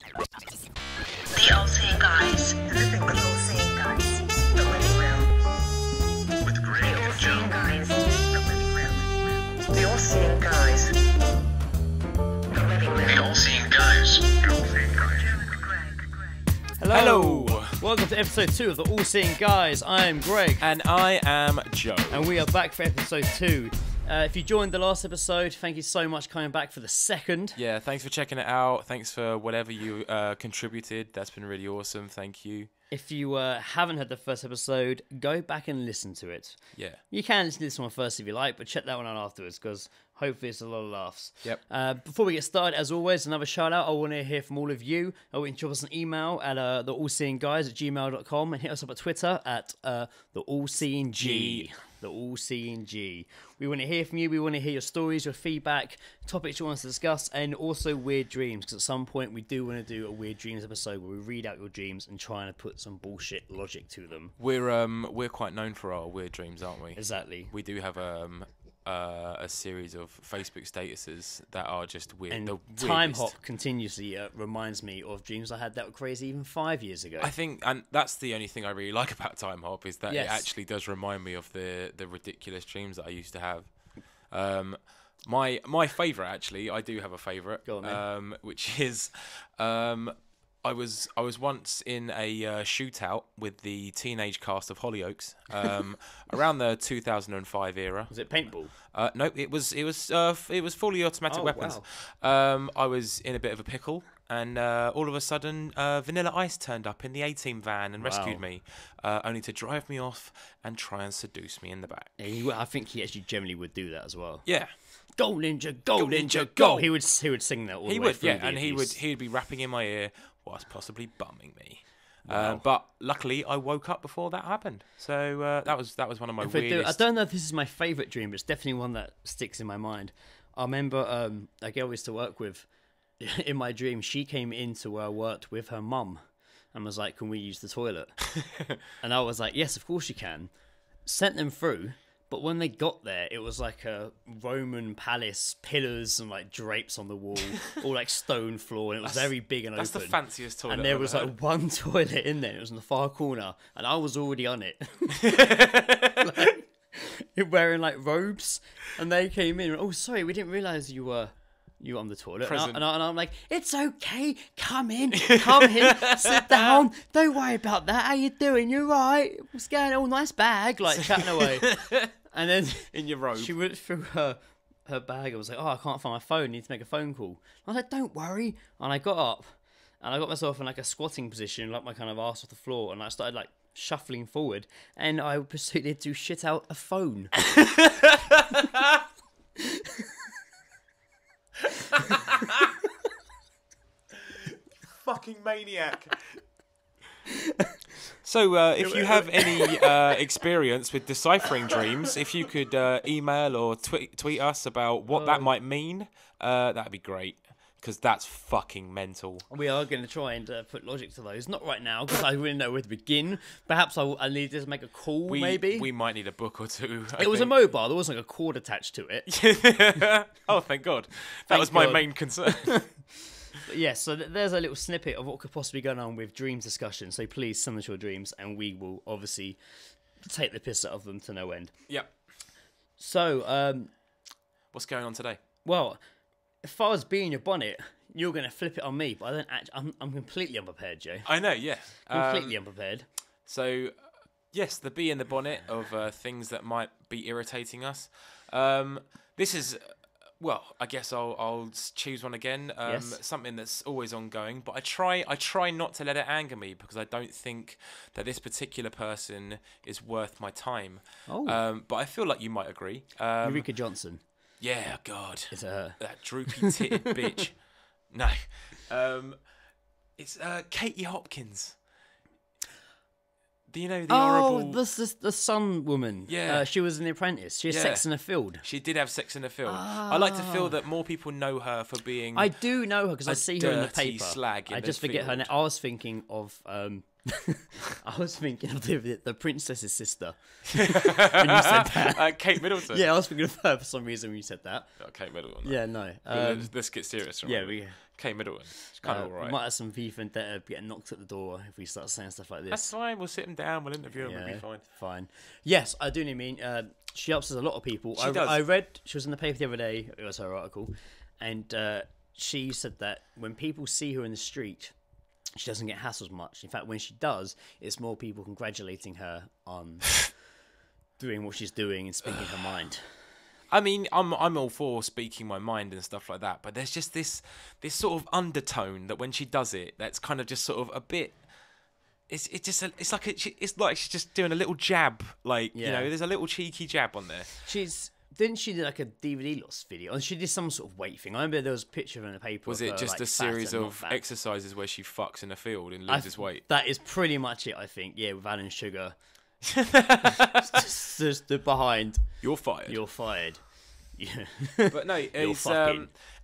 The All-Seeing Guys. The All-Seeing Guys. The Living Room. With Greg and Joe. Guys. The Living Room. The All-Seeing Guys. The Living Room. The All-Seeing Guys. The All-Seeing Guys. Joe and Greg. Hello. Welcome to episode 2 of The All-Seeing Guys. I am Greg. And I am Joe. And we are back for episode 2. If you joined the last episode, thank you so much for coming back for the second. Yeah, thanks for checking it out. Thanks for whatever you contributed. That's been really awesome. Thank you. If you haven't heard the first episode, go back and listen to it. Yeah. You can listen to this one first if you like, but check that one out afterwards because hopefully it's a lot of laughs. Yep. Before we get started, as always, another shout out. I want to hear from all of you. I want you to drop us an email at theallseeingguys@gmail.com and hit us up at Twitter at theallseeing. The All-Seeing G. We want to hear from you. We want to hear your stories, your feedback, topics you want us to discuss, and also weird dreams. Because at some point we do want to do a weird dreams episode where we read out your dreams and try and put some bullshit logic to them. We're quite known for our weird dreams, aren't we? Exactly. We do have a series of Facebook statuses that are just weird. And the Time weirdest. Hop continuously reminds me of dreams I had that were crazy even 5 years ago. I think, and that's the only thing I really like about Time Hop is that Yes. it actually does remind me of the ridiculous dreams that I used to have. My favourite, actually, I do have a favourite, Go on, then. which is I was once in a shootout with the teenage cast of Hollyoaks around the 2005 era. Was it paintball? No, it was fully automatic weapons. Wow. I was in a bit of a pickle, and all of a sudden, Vanilla Ice turned up in the A-Team van and rescued me, only to drive me off and try and seduce me in the back. I think he actually generally would do that as well. Yeah. Go Ninja, go Ninja, go! He would sing that all the He way would, through yeah, the and abuse. he'd be rapping in my ear whilst possibly bumming me. Wow. But luckily, I woke up before that happened. So that was one of my weirdest. I don't know if this is my favourite dream, but it's definitely one that sticks in my mind. I remember a girl I used to work with. In my dream, she came into where I worked with her mum and was like, "Can we use the toilet?" And I was like, "Yes, of course you can." Sent them through. But when they got there, it was like a Roman palace, pillars and like drapes on the wall, all like stone floor, and it was very big and That's open. the fanciest toilet. And there I've was ever like one toilet in there. It was in the far corner, and I was already on it, like, wearing like robes. And they came in. Oh, sorry, we didn't realise you were on the toilet. Present. And I'm like, it's okay. Come in, sit down. Don't worry about that. How you doing? You right? What's going on? Nice bag. Like chatting away. And then in your robe. she went through her bag. I was like, oh, I can't find my phone. I need to make a phone call. I was like, don't worry. And I got up and I got myself in like a squatting position, like my kind of ass off the floor. And I started like shuffling forward and I proceeded to shit out a phone. Fucking maniac. So, if you have any experience with deciphering dreams, if you could email or tweet us about what that might mean, that'd be great. Because that's fucking mental. We are going to try and put logic to those. Not right now, because I really know where to begin. Perhaps I need to make a call, maybe. We might need a book or two. It was a mobile. There wasn't like a cord attached to it. Oh, thank God. That was my main concern. But yes, so there's a little snippet of what could possibly go on with dreams discussion. So please send us your dreams, and we will obviously take the piss out of them to no end. Yep. So, what's going on today? Well, if I was being your bonnet, you're going to flip it on me, but I don't actually, I'm completely unprepared, Joe. I know, yeah. Completely unprepared. So, yes, the bee in the bonnet of things that might be irritating us. This is, well, I guess I'll choose one again. Yes. Something that's always ongoing, but I try not to let it anger me because I don't think that this particular person is worth my time. Oh. But I feel like you might agree. Eureka Johnson. Yeah, God. It's her. That droopy-titted bitch. No. It's Katie Hopkins. Do you know the horrible... the Sun woman. Yeah. She was in The Apprentice. She had Sex in the Field. She did have Sex in the Field. I like to feel that more people know her for being... I do know her because I see her in the dirty paper. slag in I the just forget her field. name. I was thinking of... I was thinking of the princess's sister when you said that. Kate Middleton. Yeah, I was thinking of her for some reason when you said that. Oh, Kate Middleton. Yeah, no. Let's get serious. Yeah, we Kate Middleton. It's kind of We alright. might have some beef and getting knocked at the door if we start saying stuff like this. That's fine. We'll sit him down. We'll interview him. It'll be fine. Fine. Yes, I do mean. She upsets a lot of people. She does. I read she was in the paper the other day. It was her article, and she said that when people see her in the street, she doesn't get hassled much. In fact, when she does, it's more people congratulating her on doing what she's doing and speaking her mind. I mean, I'm all for speaking my mind and stuff like that, but there's just this sort of undertone that when she does it, that's kind of just sort of a bit. It's like she's just doing a little jab, like you know, there's a little cheeky jab on there. Didn't she do like a DVD loss video? And she did some sort of weight thing. I remember there was a picture of her in the paper. Was it just a series of exercises where she fucks in a field and loses weight? That is pretty much it, I think. Yeah, with Alan Sugar. Just behind. You're fired. You're fired. Yeah. But no, it's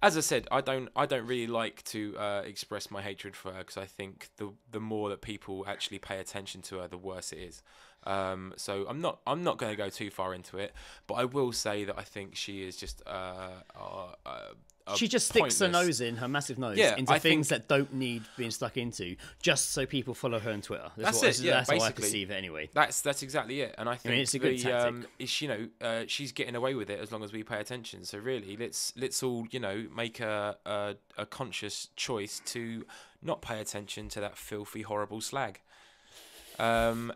as I said, I don't really like to express my hatred for her because I think the more that people actually pay attention to her, the worse it is. So I'm not going to go too far into it, but I will say that I think she is just she just sticks her nose in, her massive nose, into things that don't need being stuck into, just so people follow her on Twitter. That's how I perceive it anyway. That's exactly it, and I think it's a good tactic. She's getting away with it as long as we pay attention. So really, let's all make a conscious choice to not pay attention to that filthy, horrible slag. And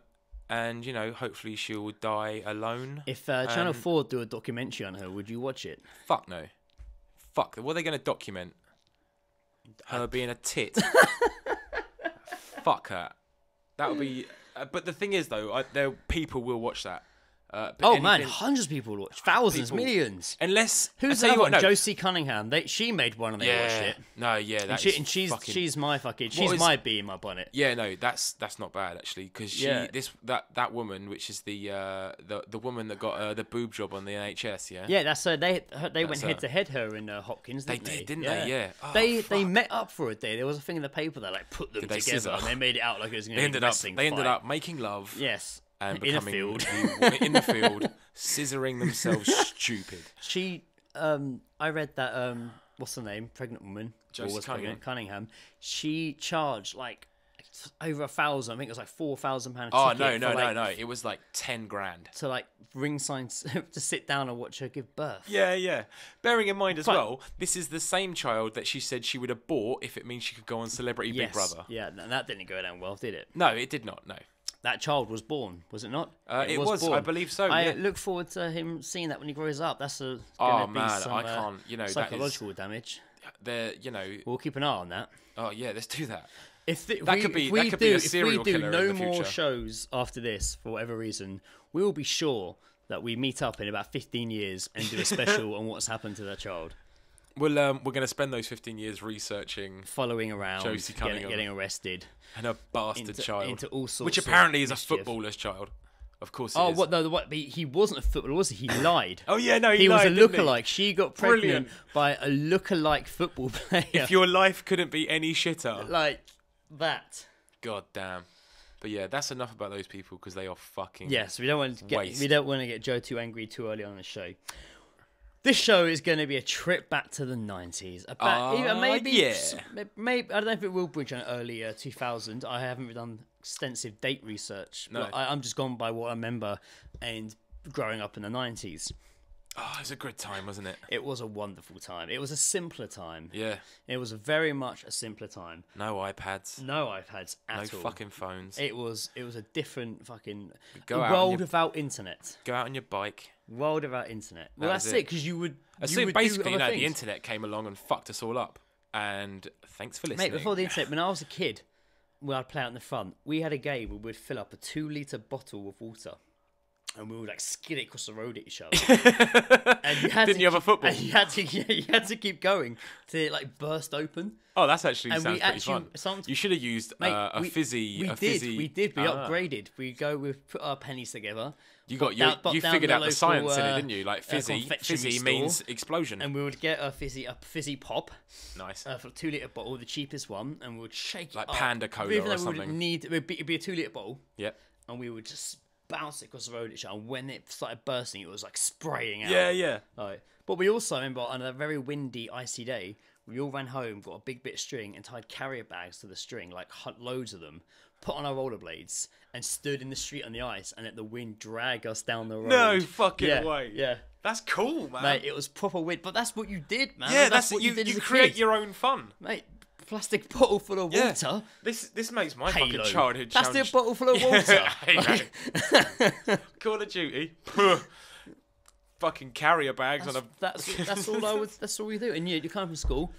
hopefully she'll die alone. If Channel 4 do a documentary on her, would you watch it? Fuck no. Fuck. What are they going to document? Her being a tit. Fuck her. That would be. But the thing is, though, people will watch that. Man, hundreds of people watch, thousands, millions. Unless who's that one? Josie Cunningham. She made one and they watched it. No, yeah, that's she's my bee in my bonnet. Yeah, no, that's not bad actually because that woman, which is the woman that got the boob job on the NHS. Yeah, that's her. They went head to head her in Hopkins. Didn't they? Yeah. Oh, they met up for a day. There was a thing in the paper that like put them together and they made it out like it was going to be a wrestling fight. They ended up making love. Yes. And in a field, in the field, scissoring themselves stupid. I read that. What's her name? Pregnant woman. Josie Cunningham. She charged like over 1,000. I think it was like £4,000. Oh no! It was like 10 grand to like ring signs to sit down and watch her give birth. Yeah. Bearing in mind as well, this is the same child that she said she would abort if it means she could go on Celebrity Big Brother. Yeah, and that didn't go down well, did it? No, it did not. No. That child was born, was it not? It was born. I believe so. I look forward to him seeing that when he grows up. That's I can't. Psychological damage. We'll keep an eye on that. Oh yeah, let's do that. That could be a serial killer in the future. If we do no more shows after this for whatever reason, we will be sure that we meet up in about 15 years and do a special on what's happened to that child. We're going to spend those 15 years researching, following around, Josie Cunningham, getting arrested, and a bastard child, into all sorts, which apparently is mischief. A footballer's child. Of course. He is. What? No, what? He wasn't a footballer, was he? He lied. Oh yeah, no, he lied, was a lookalike. She got pregnant by a lookalike football player. If your life couldn't be any shitter, like that. God damn. But yeah, that's enough about those people because they are fucking. Yes, we don't want to get Joe too angry too early on the show. This show is going to be a trip back to the 90s. Maybe I don't know if it will bridge on early 2000. I haven't done extensive date research. No. I'm just gone by what I remember and growing up in the 90s. Oh, it was a good time, wasn't it? It was a wonderful time. It was a simpler time. Yeah. It was very much a simpler time. No iPads. No iPads at all. No fucking phones. It was a different fucking world without internet. Go out on your bike. World without internet. Well, that's it, because you would. Basically, the internet came along and fucked us all up. And thanks for listening. Mate, before the internet, when I was a kid, when I'd play out in the front, we had a game where we'd fill up a 2-litre bottle of water. And we would like skid it across the road at each other. And you Didn't you have a football? And you had to keep going till it like burst open. Oh, that's actually sounds pretty fun. You should have used a fizzy. We did. We upgraded. We put our pennies together. You figured out the science in it, didn't you? Like fizzy means explosion. And we would get a fizzy pop. Nice. For a 2-litre bottle, the cheapest one, and we would shake like it up. Panda Cola or something. It'd be a 2-litre bottle. Yep. And we would just bounce it across the road at each other. And when it started bursting, it was like spraying out. Yeah. But we also remember on a very windy, icy day, We all ran home, got a big bit of string, and tied carrier bags to the string, like loads of them. Put on our rollerblades and stood in the street on the ice, and let the wind drag us down the road. No fucking way. Yeah. That's cool, man. Mate, it was proper wind, but that's what you did, man. Yeah, that's what you did as a create kid. your own fun. Mate, plastic bottle full of water. This makes my Halo. fucking childhood Plastic challenge. bottle full of water. Halo. Call of Duty. Fucking carrier bags on a. That's all That's all we do. And you come from school,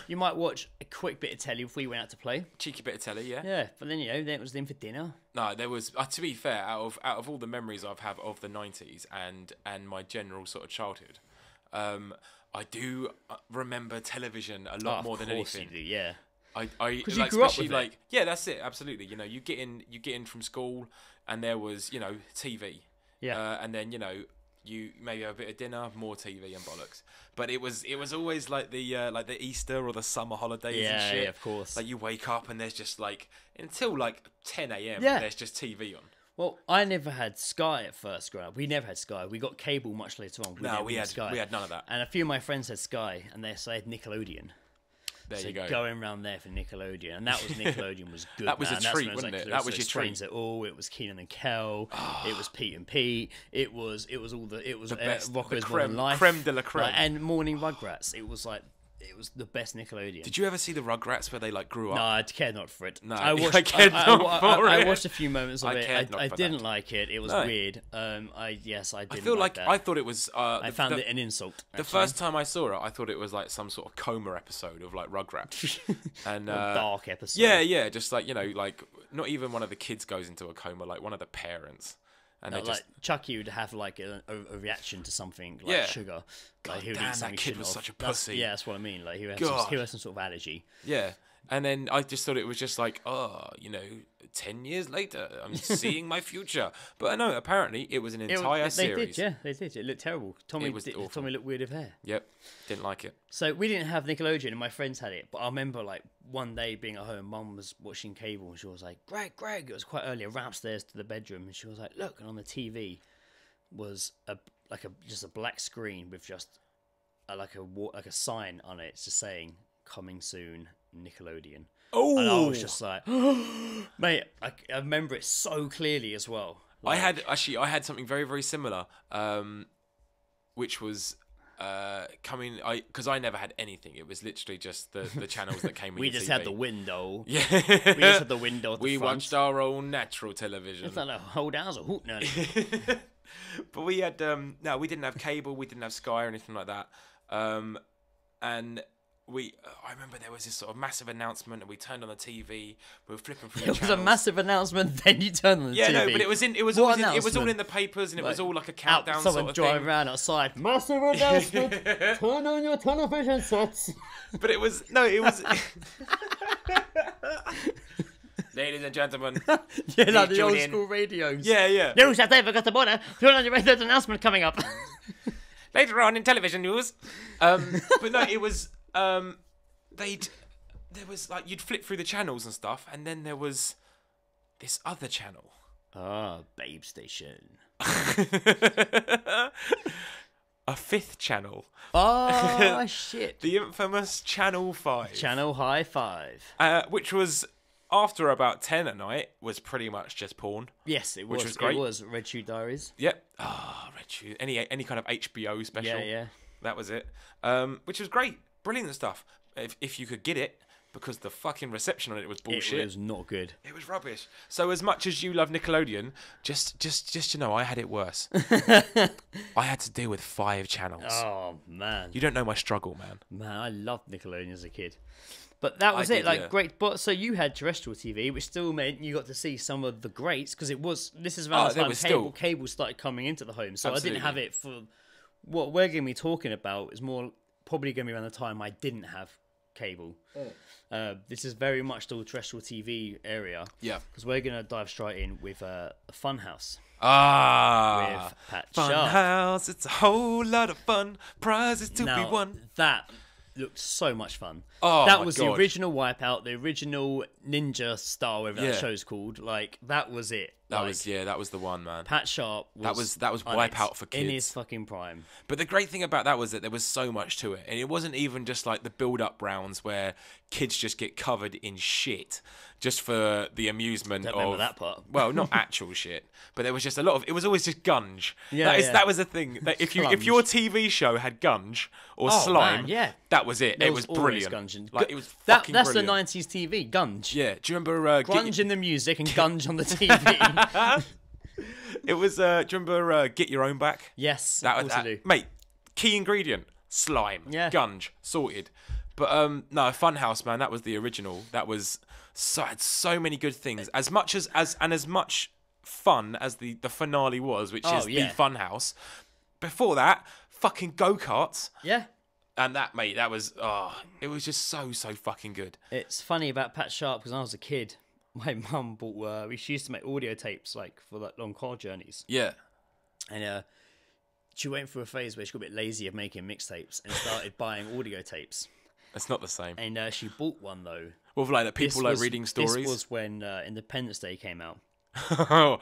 you might watch a quick bit of telly before you went out to play. Cheeky bit of telly, yeah. Yeah, but then then it was in for dinner. No, there was. To be fair, out of all the memories I've had of the '90s and my general sort of childhood, I do remember television a lot more than anything. You do, yeah. I like, you grew up especially with like yeah, that's it. Absolutely. You know, you get in from school and there was TV. Yeah. And then you maybe have a bit of dinner, more TV and bollocks. But it was always like the Easter or the summer holidays and shit. Yeah, of course. Like you wake up and there's just like until like 10 a.m. Yeah. There's just TV on. Well, I never had Sky at first growing up. We never had Sky. We got cable much later on. We had Sky. we had none of that. And a few of my friends had Sky, and they had Nickelodeon. There So you go. going around there for Nickelodeon, and that was Nickelodeon was good. That was man. a That's treat, when wasn't like, it? That was your treat. Explains It All. It was Keenan and Kel. It was Pete and Pete. It was The best, Rocko's the Modern Life. creme de la creme. Like, and Morning Rugrats. It was the best Nickelodeon. Did you ever see the Rugrats where they like grew up? No, I cared not for it. No, I watched, I cared not for I it. watched a few moments of I it. cared not I for didn't that. like it. It was No. weird. I didn't. I feel like that. I thought it was. I found it an insult. The first time I saw it, I thought it was like some sort of coma episode of like Rugrats, and A dark episode. yeah, just like like not even one of the kids goes into a coma, like one of the parents, and No, they just. like Chucky would have like a reaction to something like Yeah. sugar. Like he would damn, eat that something kid shouldn't was have. such a That's- pussy. Yeah, that's what I mean. Like he had God. some sort of allergy. Yeah, and then I just thought it was just like, 10 years later, I'm seeing my future. But no, apparently it was an entire They series. did, yeah, they did. It looked terrible. Tommy was awful. Tommy looked weird with hair. Yep, didn't like it. So we didn't have Nickelodeon, and my friends had it. But I remember like one day being at home, Mum was watching cable, and she was like, "Greg," it was quite early. I ran upstairs to the bedroom, and she was like, "Look," and on the TV was just a black screen with just like a sign on it, just saying "Coming soon, Nickelodeon." Oh, And I was just like, mate, I remember it so clearly as well. I had something very, very similar, which was coming. Because I never had anything. It was literally just the channels that came with We the just TV. had the window. Yeah, We just had the window at the we front. watched our own natural television. It's like a whole house of hoot now. But we had no, we didn't have cable, we didn't have Sky or anything like that. And I remember there was this sort of massive announcement, and we turned on the TV. We were flipping through. It was a massive announcement. Then you turned on the TV. Yeah, no, but it was What all in announcement? the papers, and it was Like, all like a countdown someone sort of driving thing. around outside. Massive announcement. Turn on your television sets. But it was Ladies and gentlemen. Yeah, like the tune old in. school radios. Yeah. News has overgot the border. Turn on your radio's announcement coming up. Later on in television news. But no, it was there was like you'd flip through the channels and stuff, and then there was this other channel. Babe Station. A fifth channel. Oh, shit. The infamous Channel 5. Channel High Five. Which was, after about 10 at night, was pretty much just porn. Yes, it Which was. was great. It was Red Shoe Diaries. Yep. Red Shoe. Any kind of HBO special. Yeah. That was it. Which was great. Brilliant stuff. If you could get it, because the fucking reception on it was bullshit. It was not good. It was rubbish. So as much as you love Nickelodeon, just you know, I had it worse. I had to deal with 5 channels. Oh, man. You don't know my struggle, man. Man, I loved Nickelodeon as a kid. But that was it. did, Like, yeah. great. But so you had terrestrial TV, which still meant you got to see some of the greats, because this is around the there time was still- cable started coming into the home. So Absolutely. I didn't have it for what we're going to be talking about. Is more probably going to be around the time I didn't have cable. This is very much still terrestrial TV area. Yeah. Because we're going to dive straight in with Funhouse Ah. with Pat Fun Sharp. house, it's a whole lot of fun. Prizes to be Now, won. that looked so much fun. Oh, that my was God. the original Wipeout, the original Ninja Star, whatever Yeah. that show's called. Like, that was it. That Like, was that was the one, man. Pat Sharp was That was on Wipeout it, for in kids. his fucking prime. But the great thing about that was that there was so much to it. And it wasn't even just like the build-up rounds where kids just get covered in shit just for the amusement Don't of... remember that part. Well, not actual shit. But there was just a lot of... It was always just gunge. Yeah, That was the thing. That if Gunge. your TV show had gunge or Oh, slime, man, yeah. that was it. There It was always brilliant. Gungeon. Like, it was That's fucking the brilliant. 90s TV, Gunge. Yeah. Do you remember... Grunge in the music and Gunge on the TV. It was... do you remember Get Your Own Back? Yes, That of was course I do. mate. Key ingredient: slime. Yeah. Gunge. Sorted. But no, Funhouse, man. That was the original. That was had so many good things. As much as much fun as the finale was, which is yeah. the Funhouse. Before that, fucking go-karts. Yeah. And that, mate, that was it was just so fucking good. It's funny about Pat Sharp because when I was a kid, my mum bought. She used to make audio tapes like for like long car journeys, Yeah. and she went through a phase where she got a bit lazy of making mixtapes and started buying audio tapes. It's not the same. And she bought one though. Well, like people like reading stories. This was when Independence Day came out, Oh.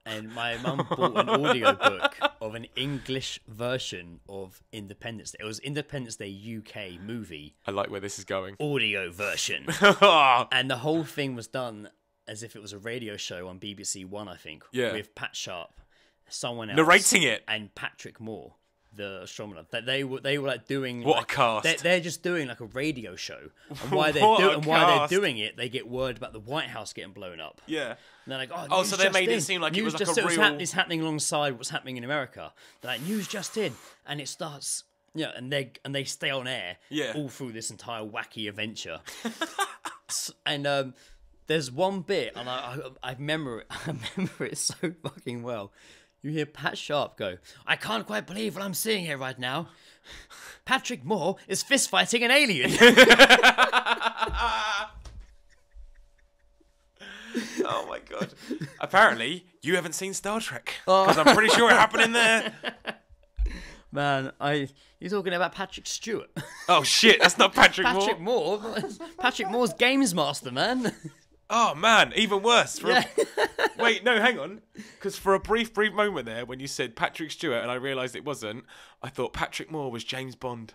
and my mum bought an audio book of an English version of Independence Day. It was Independence Day UK movie I like where this is going. audio version. And the whole thing was done as if it was a radio show on BBC One, I think, Yeah. with Pat Sharp, someone else Narrating it. and Patrick Moore, the astronomer. That they were like doing What a like, cast. They're just doing like a radio show, and why What a they're cast. doing it, they get word about the White House getting blown up. Yeah. And they're like, Oh, news so they just made it in. seem like it News was like just a real- it's happening alongside what's happening in America. They're like, news just in, and it starts. Yeah, and they stay on air Yeah. all through this entire wacky adventure. And there's one bit, and I remember it. I remember it so fucking well. You hear Pat Sharp go, "I can't quite believe what I'm seeing here right now. Patrick Moore is fist fighting an alien." Oh my god. Apparently, you haven't seen Star Trek. Because I'm pretty sure it happened in there. Man, you're talking about Patrick Stewart. Oh shit, that's not Patrick Moore. Patrick Moore? Patrick Moore's Games Master, man. Oh man, even worse. Yeah. Wait, no, hang on. Because for a brief moment there, when you said Patrick Stewart and I realised it wasn't, I thought Patrick Moore was James Bond.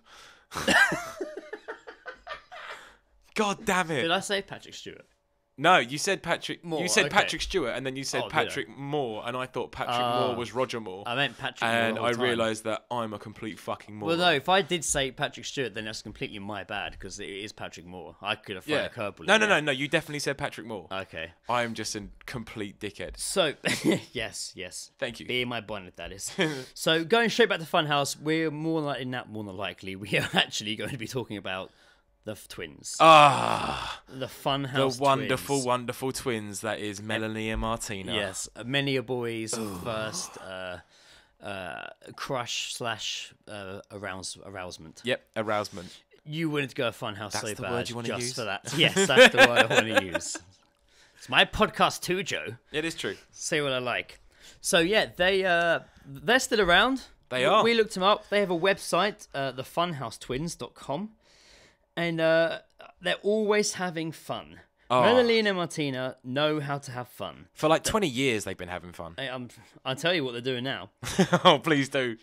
God damn it. Did I say Patrick Stewart? No, you said Patrick. Moore, You said okay. Patrick Stewart, and then you said Oh, did I? Patrick Moore, and I thought Patrick Moore was Roger Moore. I meant Patrick Moore. and the whole I time. realised that I'm a complete fucking moron. Well, no, if I did say Patrick Stewart, then that's completely my bad because it is Patrick Moore. I could have thrown Yeah. a curveball. No. You definitely said Patrick Moore. Okay. I'm just a complete dickhead. So, yes. Thank you. Being my bonnet, that is. So, going straight back to Funhouse, we're more than likely, we are actually going to be talking about the twins. Ah, The Funhouse the wonderful, twins. wonderful twins that is Melanie and Martina. Yes, many a boy's first crush / arousement. Yep, arousement. You wanted to go to Funhouse That's so the bad word you wanna just use? for that. Yes, that's the word I want to use. It's my podcast too, Joe. It is true. Say what I like. So yeah, they're still around. They are. We looked them up. They have a website, thefunhousetwins.com, and they're always having fun. Oh. Melanie and Martina know how to have fun. For like 20 years, they've been having fun. I'll tell you what they're doing now. Oh, please do.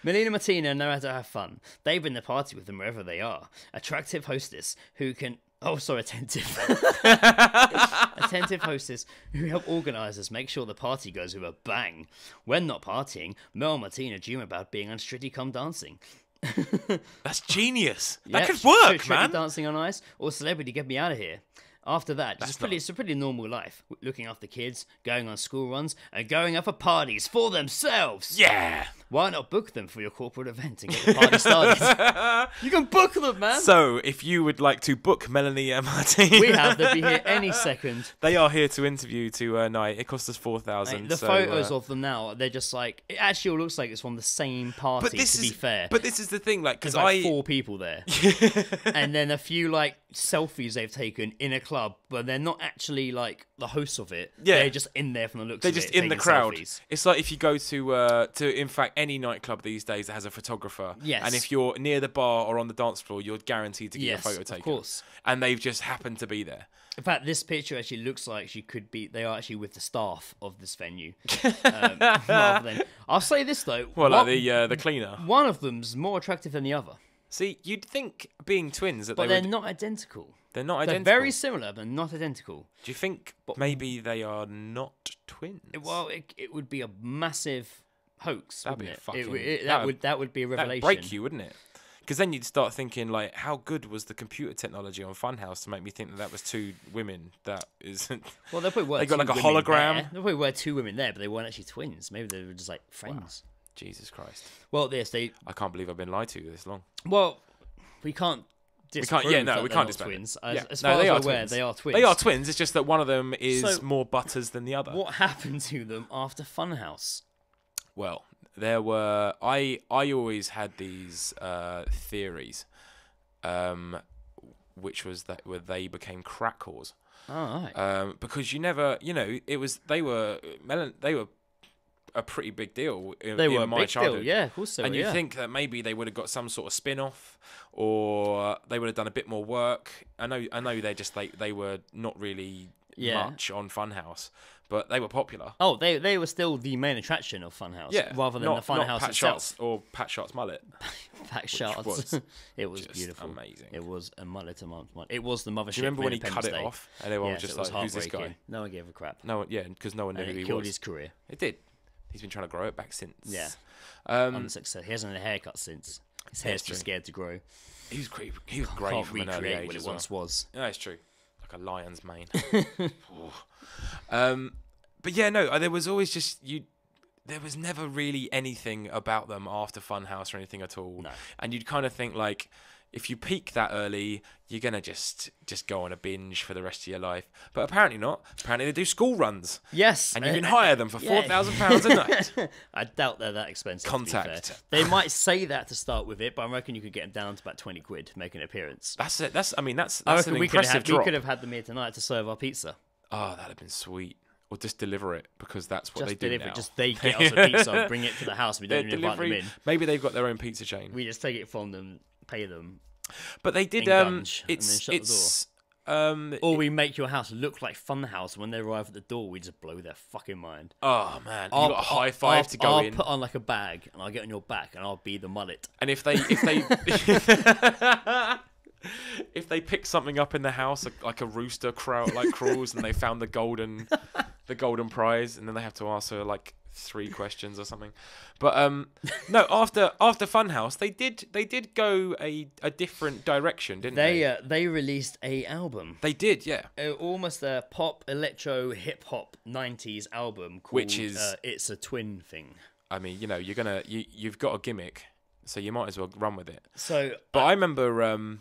Melina and Martina know how to have fun. They bring the party with them wherever they are. Attractive hostess who can... Oh, sorry, attentive. Attentive hostess who help organisers make sure the party goes with a bang. When not partying, Mel and Martina dream about being on Strictly Come Dancing. That's genius. Yeah, That could work, Strictly man. Dancing on Ice or Celebrity Get Me Out of Here. After that, it's a pretty normal life. Looking after kids, going on school runs, and going out for parties for themselves. Yeah. Why not book them for your corporate event and get the party started? You can book them, man. So, if you would like to book Melanie and Martina, We have. They'll be here any second. they are here to interview tonight. It cost us $4,000. The photos of them now, they're just like... It actually all looks like it's from the same party, to be fair. But this is the thing, like, because There's like 4 people there. And then a few, like, selfies they've taken in a club but they're not actually like the hosts of it. Yeah. They're just in there from the looks They're of just it, in the taking crowd. selfies. It's like if you go to in fact any nightclub these days that has a photographer. Yes. And if you're near the bar or on the dance floor, you're guaranteed to get Yes, a photo taken. of course. And they've just happened to be there. In fact, this picture actually looks like she could be. They are actually with the staff of this venue. I'll say this though. Well, like the cleaner. One of them's more attractive than the other, See, you'd think being twins that but they they're would. not identical. They're not They're identical. very similar, but not identical. Do you think maybe they are not twins? Well, it would be a massive hoax. That'd be wouldn't a fucking. that would be a revelation. That'd break you, wouldn't it? Because then you'd start thinking, like, how good was the computer technology on Funhouse to make me think that was two women? That isn't. Well, they probably were. They got two like a women hologram. there. There probably were two women there, but they weren't actually twins. Maybe they were just like friends. Jesus Christ! Well, yes, they. I can't believe I've been lied to this long. Well, we can't. Disprove Yeah, no, that we they're can't not disprove it. twins. Yeah. As No, far they as are we're aware, twins. they are twins. They are twins. It's just that one of them is So- more butters than the other. What happened to them after Funhouse? Well, there were. I always had these theories, which was that where they became crack whores. Oh, right. Because you never, it was they were a pretty big deal in They were a my big childhood. deal, yeah, of course they And were, you yeah. think that maybe they would have got some sort of spin-off, or they would have done a bit more work. I know they're just they were not really Yeah. much on Funhouse, but they were popular. Oh, they were still the main attraction of Funhouse, Yeah, rather than not, the Funhouse not Pat itself. Sharp's or Pat Sharp's mullet. Pat Sharp's. was It was just beautiful. amazing. It was a mullet. It was the mothership. Do you remember when he Independence cut it Day. off and everyone was Yes, just it was like, "Who's this guy?" heartbreaking. No one gave a crap. No, yeah, because no one knew And who it he killed was. his career. It did. He's been trying to grow it back since. Yeah. Um, Unsuccessful. He hasn't had a haircut since. His hair's too true. scared to grow. he was great. He was great Can't from an early recreate age what it as well. once was. Yeah, it's true. Like a lion's mane. But yeah, no, there was always just there was never really anything about them after Funhouse or anything at all. No. And you'd kind of think like, if you peak that early, you're gonna just go on a binge for the rest of your life. But apparently not. Apparently they do school runs. Yes. And you can hire them for £4,000 a night. I doubt they're that expensive. Contact. To be fair. They might say that to start with it, but I reckon you could get them down to about 20 quid to make an appearance. That's it. That's I an reckon we impressive drop. could have had them here tonight to serve our pizza. Oh, that'd have been sweet. Or just deliver it, because that's what Just they do deliver now. it. Just they get us a pizza and bring it to the house. We don't Their even invite them delivery. in. Maybe they've got their own pizza chain. We just take it from them, pay them, But they did. in Gunge, and then It's shut the it's. or we make your house look like Funhouse. When they arrive at the door, we just blow their fucking mind. Oh man, you got a high five to go I'll in. put on like a bag, and I'll get on your back, and I'll be the mullet. And if they if they pick something up in the house, like a rooster crawls, and they found the golden prize, and then they have to answer like 3 questions or something. But no, after Funhouse, they did go a different direction, didn't they? They released a album. They did, yeah. Almost a pop, electro, hip hop 90s album called Which is It's a Twin Thing. I mean, you've got a gimmick, so you might as well run with it. So, But I remember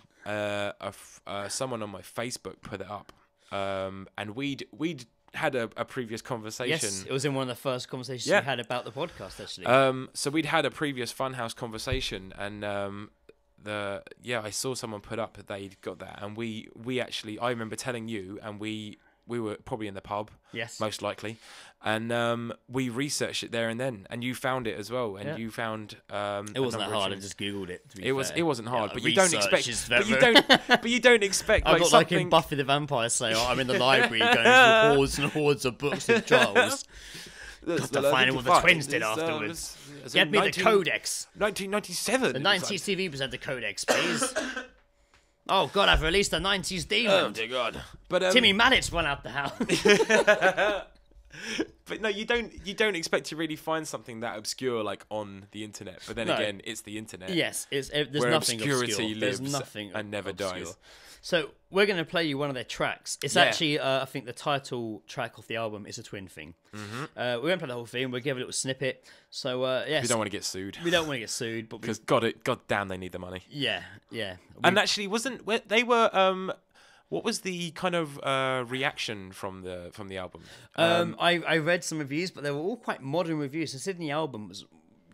someone on my Facebook put it up, and we'd had a previous conversation. yes, it was in one of the first conversations Yeah. we had about the podcast, actually. So we'd had a previous Funhouse conversation, and I saw someone put up that they'd got that, and we actually, I remember telling you, and we were probably in the pub, Yes. most likely, and we researched it there and then, and you found it as well, and Yeah. you found It wasn't that hard. I just googled it. To be it wasn't hard, Yeah, but you don't research expect. is But you very- don't expect I like got something. like in Buffy the Vampire Slayer. I'm in the library going through hordes and hordes of books and trials. Got to find out what the twins did afterwards. Get me the codex. 1997. The 90s TV presenter codex, please. Oh God, I've released the 90s demon. dear God! But Timmy Mallett's run out the house. But no, you don't expect to really find something that obscure like on the internet. But then No. again, it's the internet. Yes, there's Where nothing obscurity obscure. There's lives nothing and never obscure. dies. So we're going to play you one of their tracks. It's Yeah. actually, I think, the title track of the album is a twin thing. Mm-hmm. We won't play the whole thing. We'll give a little snippet. So yes, We don't want to get sued. we don't want to get sued, but we, Because God damn, they need the money. yeah. And actually, they were? What was the kind of reaction from the album? I read some reviews, but they were all quite modern reviews. The Sydney album was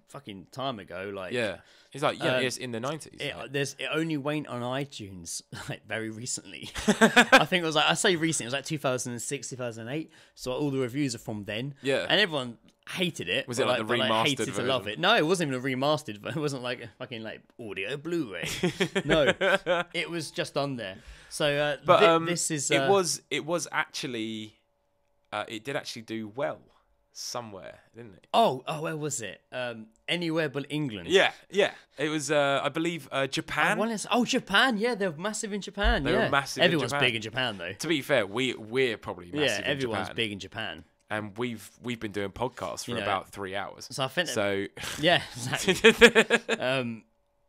fucking time ago. Like, Yeah. He's like, yeah, it's in the 90s. It only went on iTunes like very recently. I think it was like, I say recent, it was like 2006, 2008. So all the reviews are from then. Yeah. And everyone hated it. Was it like the remastered hated version? to love it. No, it wasn't even a remastered, but it wasn't like a fucking like audio Blu-ray. No, it was just on there. So, but this is it was actually it did actually do well somewhere, didn't it? Oh, where was it? Anywhere but England. Yeah. It was, I believe, Japan. Japan. Yeah, they're massive in Japan. They were massive in Everyone's Japan. big in Japan, though. To be fair, we're probably massive Yeah, everyone's in Japan. big in Japan. And we've been doing podcasts for about 3 hours. So I think. So yeah, exactly.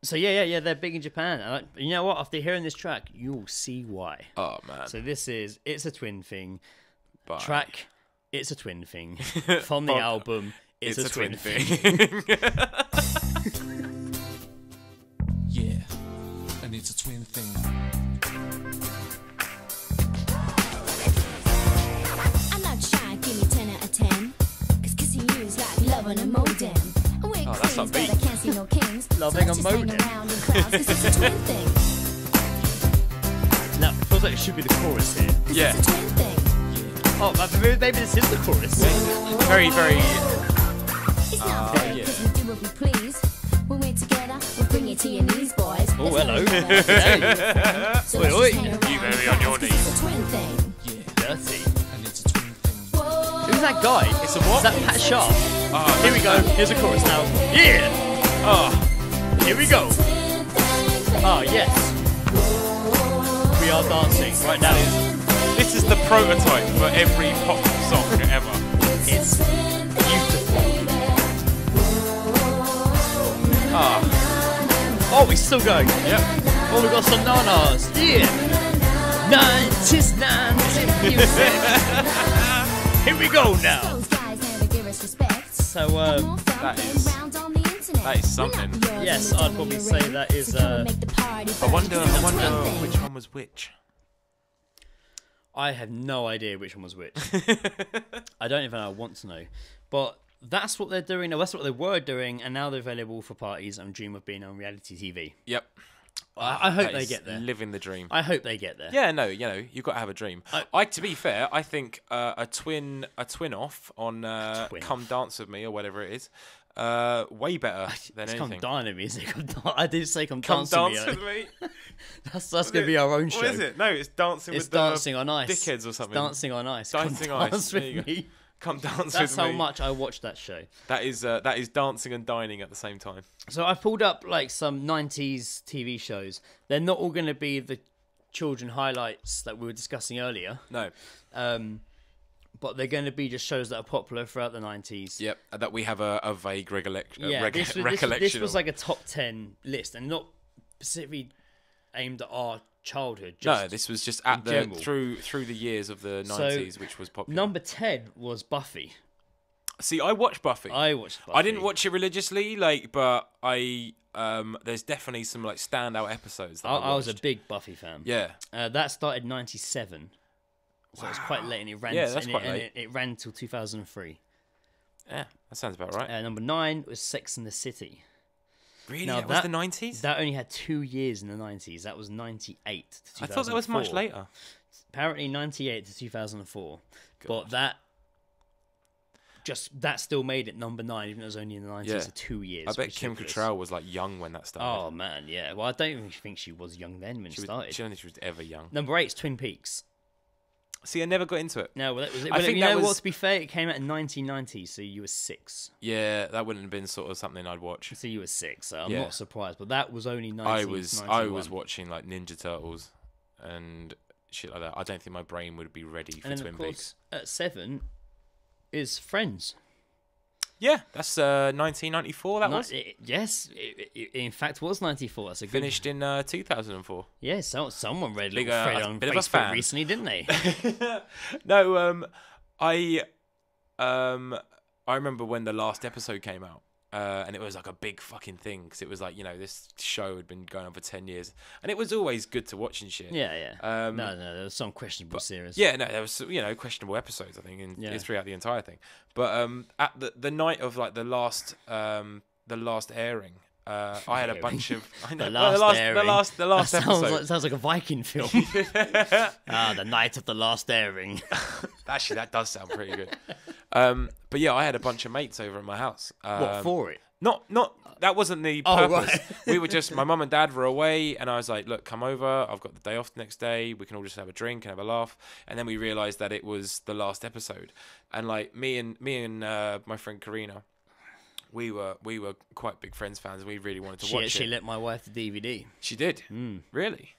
So yeah, they're big in Japan. And you know what? After hearing this track, you'll see why. Oh man. So this is "It's a Twin Thing" Bye. track. It's a twin thing from the album. It's a twin thing. Yeah, and it's a twin thing. I'm not shy, give me 10 out of 10. Cause kissing you is like loving a modem. And we're that's queens, not but beat. I can't see no kings. Loving a So let's just hang modem. around in clouds, 'cause it's a twin thing. Now it feels like it should be the chorus here. 'Cause Yeah. it's a twin thing. Oh, maybe this is the chorus. Very, very. It's not fair, yeah. 'cause we do what we please. When we're together, we'll bring it to your knees, boys. Oh, There's hello. no other. So Oi, let's oi. just hang around You better be in on your clouds, 'cause it's a twin thing. Yeah, Dirty. and it's a twin thing. Who's that guy? It's a what? Is that Pat Sharp? Oh, Here we go. Here's a chorus now. Yeah. oh, Here we go. Oh yes. We are dancing right now. this is the prototype for every pop song ever. It's beautiful. Oh, we're still going. Yep. Oh, we got some nanas. Yeah. 90s music. Here we go now. Those guys never give us respect. So, that is something. Yes, I'd probably say that is, I wonder which one was which. I have no idea which one was which. I don't even know. I want to know. But that's what they're doing. Or that's what they were doing, and now they're available for parties and dream of being on reality TV. Yep. I hope That they is get there. Living the dream. I hope they get there. Yeah, no, you've got to have a dream. To be fair, I think a twin off on Twin Come Off. Dance With Me or whatever it is, way better than It's anything. Come Dine With Me. Is it? I did say Come Come Dance Dance With Me. With Me. That's going to be our own show. What is it? No, it's Dancing It's with the Dancing on Ice. Dickheads or something. It's Dancing on Ice. Dancing Come Ice. Dance There With you go. Me. Come Dance That's With how Me. much I watched that show. That is dancing and dining at the same time. So I pulled up like some 90s TV shows. They're not all going to be the children highlights that we were discussing earlier. No. But they're going to be just shows that are popular throughout the 90s. Yep. That we have a vague recollection. Yeah, this recollection. was like a top 10 list and not specifically aimed at our childhood. No, this was just at the general. through the years of the 90s, which was popular. Number 10 was Buffy. See, I watched Buffy. I watched Buffy. I didn't watch it religiously, but I there's definitely some like standout episodes that I was a watched. big Buffy fan. Yeah. That started in 97. So it was quite late and it ran, Yeah, that's quite late. it ran till 2003. Yeah, that sounds about right. Number 9 was Sex and the City. Really? Now That was the 90s? That only had 2 years in the 90s. That was 98 to 2004. I thought that was much later. Apparently 98 to 2004. But that still made it number 9, even though it was only in the 90s Yeah. for 2 years. I bet which is Kim ridiculous. Cattrall was like young when that started. Oh man, yeah. Well, I don't even think she was young then when it started. She don't think she was ever young. Number 8 is Twin Peaks. See, I never got into it. No, well, that was it. I think that what? was- To be fair, it came out in 1990, so you were 6. Yeah, that wouldn't have been sort of something I'd watch. So you were 6. So I'm Yeah. not surprised. But that was only 1991. I was watching like Ninja Turtles and shit like that. I don't think my brain would be ready for And then Twin of course, Peaks. at 7 is Friends. Yeah, that's 1994. That was Yes, it in fact was 94. That's a good. finished in 2004. Yeah, someone read Big, little thread a on bit of a Facebook fan. recently, didn't they? No, I remember when the last episode came out, and it was like a big fucking thing because it was like, you know, this show had been going on for 10 years, and it was always good to watch and shit. Yeah. No, there was some questionable series. Yeah, no, there was, you know, questionable episodes, I think, throughout the entire thing. But at the night of like the last the last airing. I had a bunch of The last airing. the last That episode. sounds like a Viking film. The night of the last airing. Actually, that does sound pretty good. But yeah, I had a bunch of mates over at my house. What for it? Not that wasn't the Oh, purpose. right. We were just, my mum and dad were away, and I was like, look, come over. I've got the day off the next day. We can all just have a drink and have a laugh. And then we realised that it was the last episode, and like me and my friend Karina, we were quite big Friends fans, and we really wanted to watch She it. let my wife the DVD. She did. Really?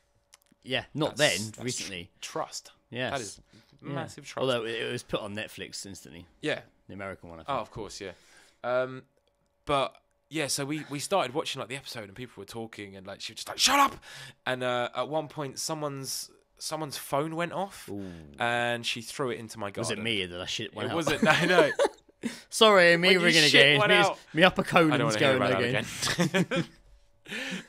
Yeah, not That's recently. Trust. Yes. That is massive trust. Although it was put on Netflix instantly, yeah. the American one. I Oh, think. of course, yeah. But yeah, so we started watching like the episode, and people were talking, and like she was just like, "Shut up!" And at one point, someone's phone went off, and she threw it into my garden. Was it me that I shit one It out? wasn't. No. Sorry, me When you ringing shit again. one out. Me upper I don't colon's want to hear going about again. that again.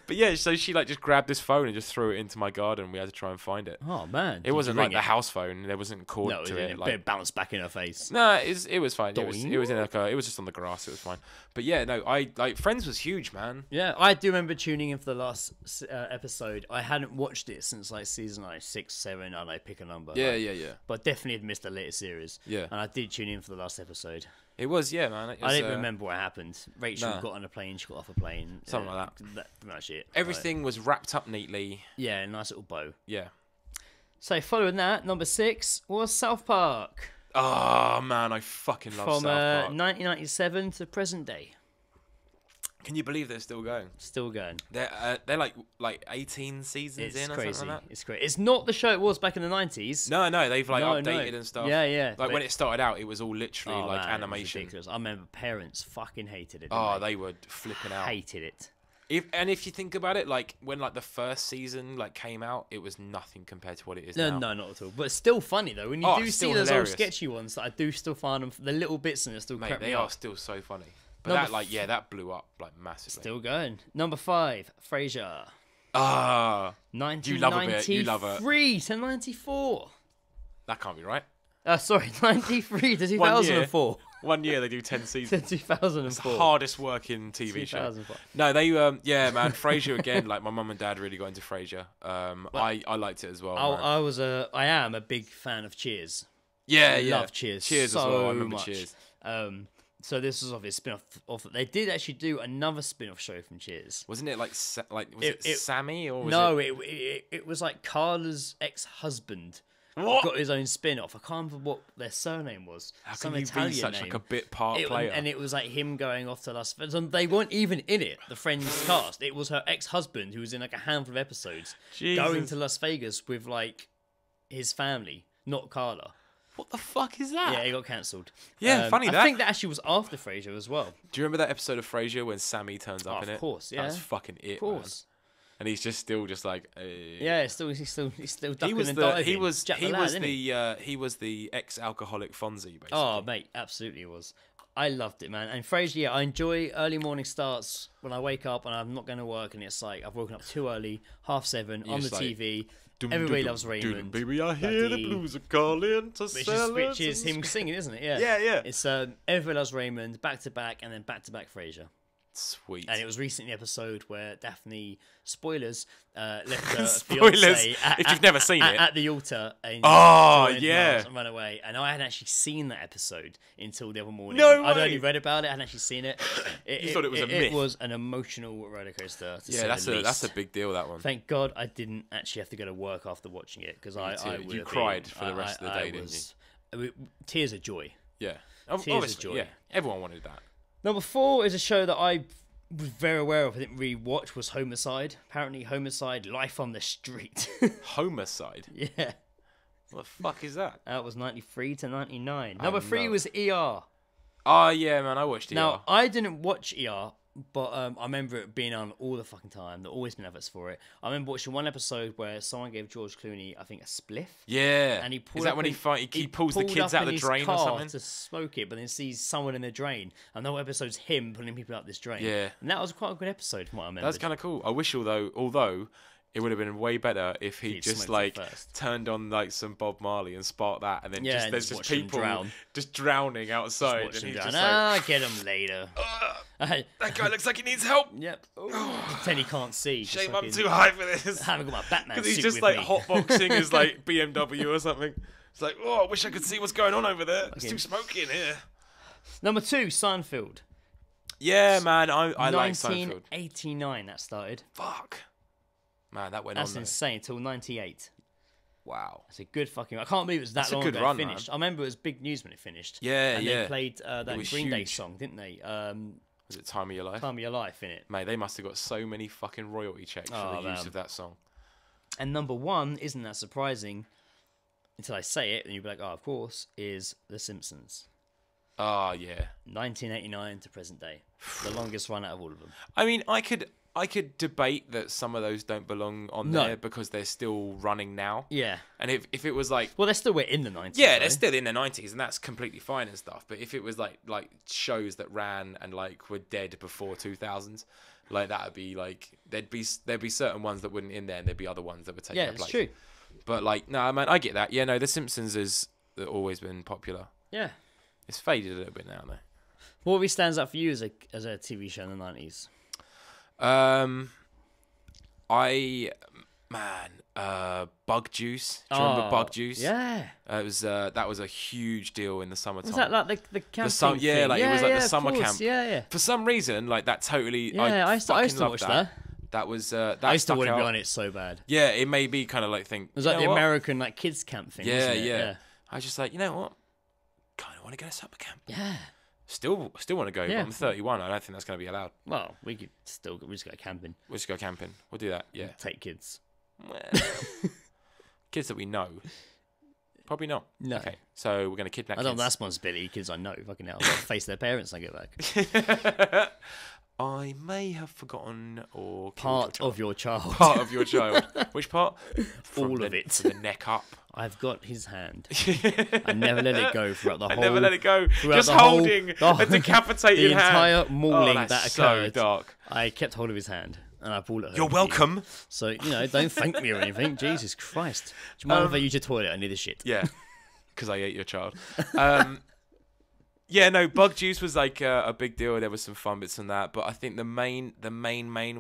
But yeah, so she like just grabbed this phone and just threw it into my garden. We had to try and find it. Oh man, It wasn't like the house phone. There wasn't a cord No, to it. it bounced back in her face. No, it was fine. It was Doing? in like it was just on the grass. It was fine. But yeah, no, I like Friends was huge, man. Yeah, I do remember tuning in for the last episode. I hadn't watched it since like season 6, 7, and I pick a number. Yeah, like, yeah. But definitely had missed the later series. Yeah. And I did tune in for the last episode. It was, yeah, man. It was, I didn't remember what happened. Rachel Nah. got on a plane, she got off a plane. Something like that. Pretty much it. Everything was wrapped up neatly. Like, yeah, a nice little bow. Yeah. So following that, number 6 was South Park. Oh man, I fucking love From South Park. 1997 to present day. Can you believe they're still going? Still going. They're like 18 seasons It's in or crazy. something like that. It's great. It's not the show it was back in the 90s. No, they've like No, updated no. and stuff. Yeah, yeah. Like But- when it started out, it was all literally Oh, like man, it was animation. ridiculous. I remember parents fucking hated it. Oh, didn't they were flipping out. hated it. If you think about it, like when like the first season like came out, it was nothing compared to what it is No, now. no, not at all. But it's still funny though. When you Oh, do it's see still those hilarious. old sketchy ones, that I do still find them. The little bits in it still Mate, crap me they up. are still so funny. But Number that like that blew up like massively. Still going. Number 5, Frasier. Ah, 1993 You love it. to 94. that can't be right. Sorry, 93 to 1 year. 2004. 1 year they do 10 to seasons. It's the 2004. hardest working TV show. 2004. No, they yeah, man, Frasier again. Like my mum and dad really got into Frasier. I liked it as well. man. I am a big fan of Cheers. Yeah, I yeah. love Cheers. Cheers so as well. I remember much. Cheers. So this was obviously a spin-off. They did actually do another spin-off show from Cheers. Wasn't it like was it Sammy or was No, it? it was like Carla's ex-husband What? got his own spin-off. I can't remember what their surname was. How Some can you Italian be such name. like a bit part player? And it was like him going off to Las Vegas. And they weren't even in it, the Friends cast. It was her ex-husband who was in like a handful of episodes going Jesus. to Las Vegas with like his family, not Carla. What the fuck is that? Yeah, it got cancelled. Yeah, funny I that. think that actually was after Frasier as well. Do you remember that episode of Frasier when Sammy turns up Oh, in of it? course, That was yeah. fucking it, Of course. man. And he's just still just like. Yeah, he's still ducking He was and the diving. he was Jack he the lad, was isn't the he was the ex-alcoholic Fonzie basically. Oh, mate, absolutely it was. I loved it, man. And Frasier, yeah, I enjoy early morning starts when I wake up and I'm not going to work and it's like I've woken up too early, 7:30 on the just like, TV. Dum, Everybody dum, loves dum, Raymond. Baby, I hear the Bloody- blues are calling to Which is him singing, isn't it? Yeah. Yeah, yeah. It's Everybody Loves Raymond, back to back, and then back to back Frasier. Sweet. And it was recently the episode where Daphne, spoilers, left her Spoilers, fiance if you've never seen it. at the altar. And Oh, joined yeah. Miles and ran away. And I hadn't actually seen that episode until the other morning. No I'd way. only read about it. I hadn't actually seen it. You thought it was a myth. It was an emotional roller coaster. To yeah, say that's the a that's a least. big deal. That one. Thank God I didn't actually have to go to work after watching it because I too. would You have cried been- for the rest of the day, didn't you? Tears of joy. Yeah. Tears of Obviously, joy. yeah. Everyone wanted that. Number 4 is a show that I was very aware of. I didn't really watch. Was Homicide. Apparently, Homicide: Life on the Street. Homicide. Yeah, What the fuck is that? that was 93 to 99. Number 3 know. was ER. Oh yeah, man. I watched it. Now I didn't watch ER, but I remember it being on all the fucking time. There's always been adverts for it. I remember watching one episode where someone gave George Clooney, I think, a spliff. Yeah. And he pulled is that up when in- he pulls the pulled kids up out of in the his drain or car something? to smoke it, but then sees someone in the drain, and the whole episode's him pulling people out this drain. Yeah. And that was quite a good episode from what I remember. That's kind of cool. I wish, although It would have been way better if he He'd just smoked it like first. turned on like some Bob Marley and sparked that, and then Yeah, just and there's just just watch them people drown. just drowning outside, Watch and him he's down. just like, Get him later. that guy looks like he needs help. Yep. Pretend he can't see. just Shame I'm fucking- too high for this. I haven't got my Batman Because he's suit just with like me. hotboxing his like BMW or something. It's like, oh, I wish I could see what's going on over there. It's Okay. too smoky in here. Number 2, Seinfeld. Yeah, man, I like Seinfeld. 1989 that started. Fuck. Man, that went That's on though. insane. Till 98. Wow. That's a good fucking. I can't believe it was that That's a long good ago run, it finished. man. I remember it was big news when it finished. Yeah, and yeah. they played that was Green Day huge. song, didn't they? Was it Time of Your Life? Time of Your Life in it. Mate, they must have got so many fucking royalty checks for Oh, the use man. of that song. And number 1 isn't that surprising until I say it, and you'll be like, oh, of course, is The Simpsons. Oh, yeah. 1989 to present day. The longest run out of all of them. I mean, I could debate that some of those don't belong on No. there because they're still running now. Yeah. And if it was like, Well, they're still in the 90s. yeah, though. they're still in the 90s, and that's completely fine and stuff. But if it was like shows that ran and like were dead before 2000s, like that would be like there'd be certain ones that wouldn't in there, and there'd be other ones that would take Yeah, their it's place. true. But like, no, man, I get that. Yeah, no, The Simpsons has always been popular. Yeah. It's faded a little bit now, though. What really stands out for you as a TV show in the 90s? Bug Juice. Do you remember Bug Juice? Yeah. It was that was a huge deal in the summertime. Was that like the camping sun- yeah, thing? like, it was like the of summer course. camp. Yeah, yeah. For some reason, like that totally. Yeah, I used to fucking loved watch that. That was that I used to stuck want to be out. on it so bad. Yeah, it made me kind of like think. It was like you the know what? American like kids camp thing. Yeah, wasn't it? yeah. I was just like, you know what? Kind of want to go to summer camp. Yeah. Still want to go, Yeah. but I'm 31. I don't think that's going to be allowed. Well, we just go camping. We'll just go camping. We'll do that. Yeah. Take kids. Well, kids that we know. Probably not. No. Okay, so we're going to kidnap I don't kids. have that responsibility. Kids I know. Fucking hell. I've got to face their parents when I get back. I may have forgotten or killed Part your of your child. child. Part of your child. Which part? All of it. From the neck up. I've got his hand. I never let it go throughout the I whole. never let it go. throughout Just the whole- holding the whole- a decapitated the hand. entire mauling that's that so occurred. dark. I kept hold of his hand and I pulled it. You're home for you. welcome. So don't thank me or anything. Jesus Christ! Do you mind if I use your toilet? I need this shit. Yeah, because I ate your child. Yeah, no, Bug Juice was like a big deal. There was some fun bits on that, but I think the main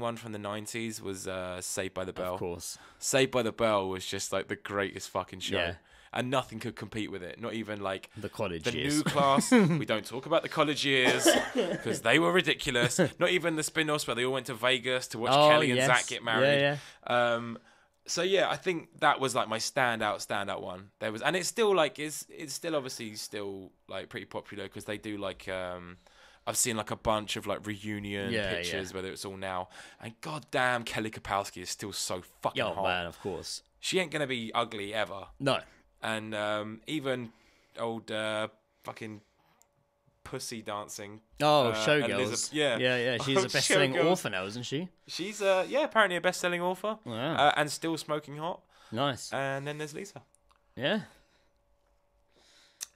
one from the 90s was Saved by the Bell. Of course. Saved by the Bell was just like the greatest fucking show. Yeah. And nothing could compete with it. Not even like The college the years. new class. We don't talk about the college years because they were ridiculous. Not even the spin-offs where they all went to Vegas to watch Kelly and Zach get married. Yeah. So yeah, I think that was like my standout one. There was, and it's still like it's still obviously still like pretty popular because they do like I've seen like a bunch of like reunion pictures, whether it's all now. And goddamn, Kelly Kapowski is still so fucking Oh hot. man, of course. She ain't gonna be ugly ever. No. And even old fucking pussy dancing. Oh, Showgirls. Showgirls. Yeah. She's a best-selling Showgirls. author now, isn't she? She's apparently a best-selling author. Wow. And still smoking hot. Nice. And then there's Lisa, Yeah.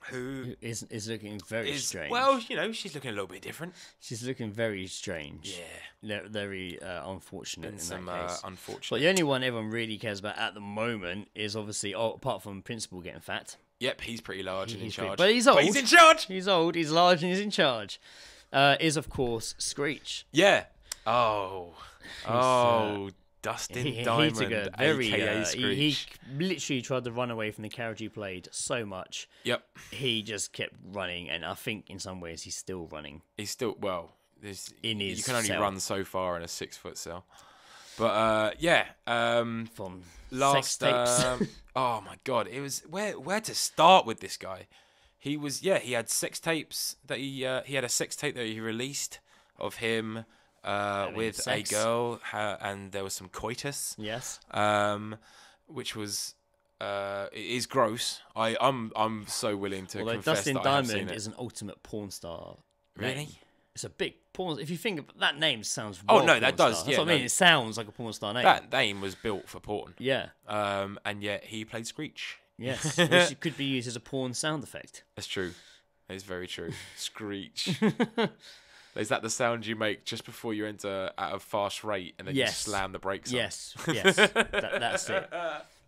who Is looking very is strange. well, you know, she's looking a little bit different. She's looking very strange. Yeah, Very unfortunate been in some that case. unfortunate. But the only one everyone really cares about at the moment is obviously, apart from Principal getting fat. Yep, he's pretty large and in He's pretty- charge. but he's old. But he's in charge. He's old, he's large, and he's in charge. Is, of course, Screech. Yeah. Oh, Dustin He Diamond, took a very... aka he Screech. literally tried to run away from the character he played so much. Yep. He just kept running, and I think in some ways he's still running. He's still There's, In his you can only cell. run so far in a 6-foot cell. But yeah. From Last. sex tapes. Oh my god! It was where to start with this guy. He was he had sex tapes that he had a sex tape that he released of him with sex. a girl, and there was some coitus. Yes. Which was it is gross. I'm so willing to Although confess Dustin that I have seen Diamond it. is an ultimate porn star. Really? name. It's a big porn. If you think of that name, sounds. Oh, well no, porn that does, star. yeah, That's what I mean. no. It sounds like a porn star name. That name was built for porn. Yeah. And yet he played Screech. Yes. Which could be used as a porn sound effect. That's true. It's very true. Screech. Is that the sound you make just before you enter at a fast rate and then you slam the brakes on? Yes. That's it.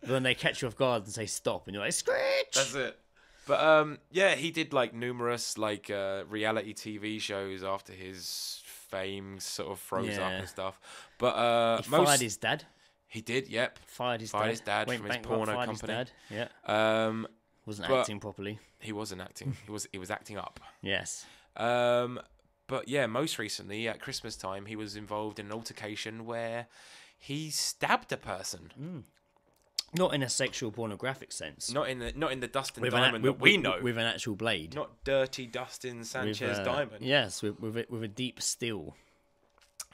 When they catch you off guard and say stop, and you're like, screech! That's it. But yeah, he did like numerous like reality TV shows after his fame sort of froze up and stuff. But he fired his dad. He did, yep. Fired his dad Went from his bankrupt, porno fired company. His dad. Yeah. Wasn't but acting properly. He wasn't acting. He was acting up. Yes. But yeah, most recently at Christmas time, he was involved in an altercation where he stabbed a person. Not in a sexual pornographic sense. Not in the Dustin Diamond that we know. With an actual blade. Not dirty Dustin Sanchez Diamond. Yes, with a deep steel.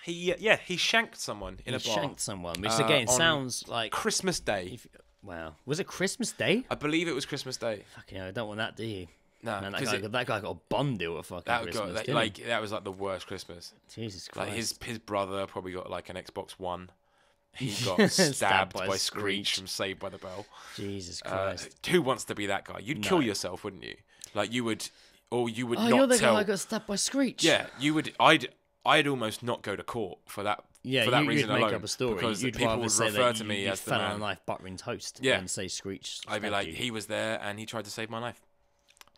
He shanked someone in a bar. He shanked someone, which again sounds like Christmas Day. Wow, was it Christmas Day? I believe it was Christmas Day. Fucking hell, I don't want that, do you? No, man, that guy got a bum deal at fucking Christmas. That was like the worst Christmas. Jesus Christ! Like his brother probably got like an Xbox One. He got stabbed by Screech from Saved by the Bell. Jesus Christ! Who wants to be that guy? You'd kill yourself, wouldn't you? Like you would, or you would not you're the tell. guy who got stabbed by Screech. Yeah, you would. I'd almost not go to court for that. Yeah, for that you'd reason make alone, up a story because you'd people rather would say refer that to me you as the fell on a man. knife buttering toast. Yeah. And say Screech. I'd be like, you. he was there and he tried to save my life.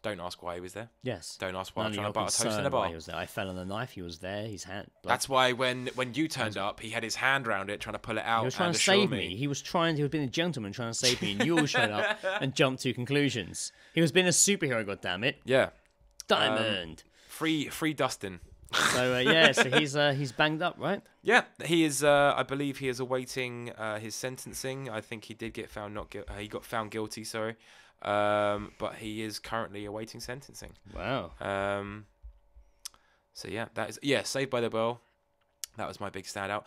Don't ask why he was there. Yes. Don't ask why None I'm of trying your to butter toast in a concern bar. why he was there. I fell on the knife. He was there. His hand. That's why when you turned up, he had his hand round it, trying to pull it out. He was trying and to assure save me. He was being a gentleman trying to save me, and you all showed up and jumped to conclusions. He was being a superhero, goddammit. Yeah. Diamond. Free Dustin. So so he's banged up, right? Yeah, he is. I believe he is awaiting his sentencing. I think he did get found he got found guilty. Sorry, but he is currently awaiting sentencing. Wow. So yeah, that is Saved by the Bell. That was my big standout.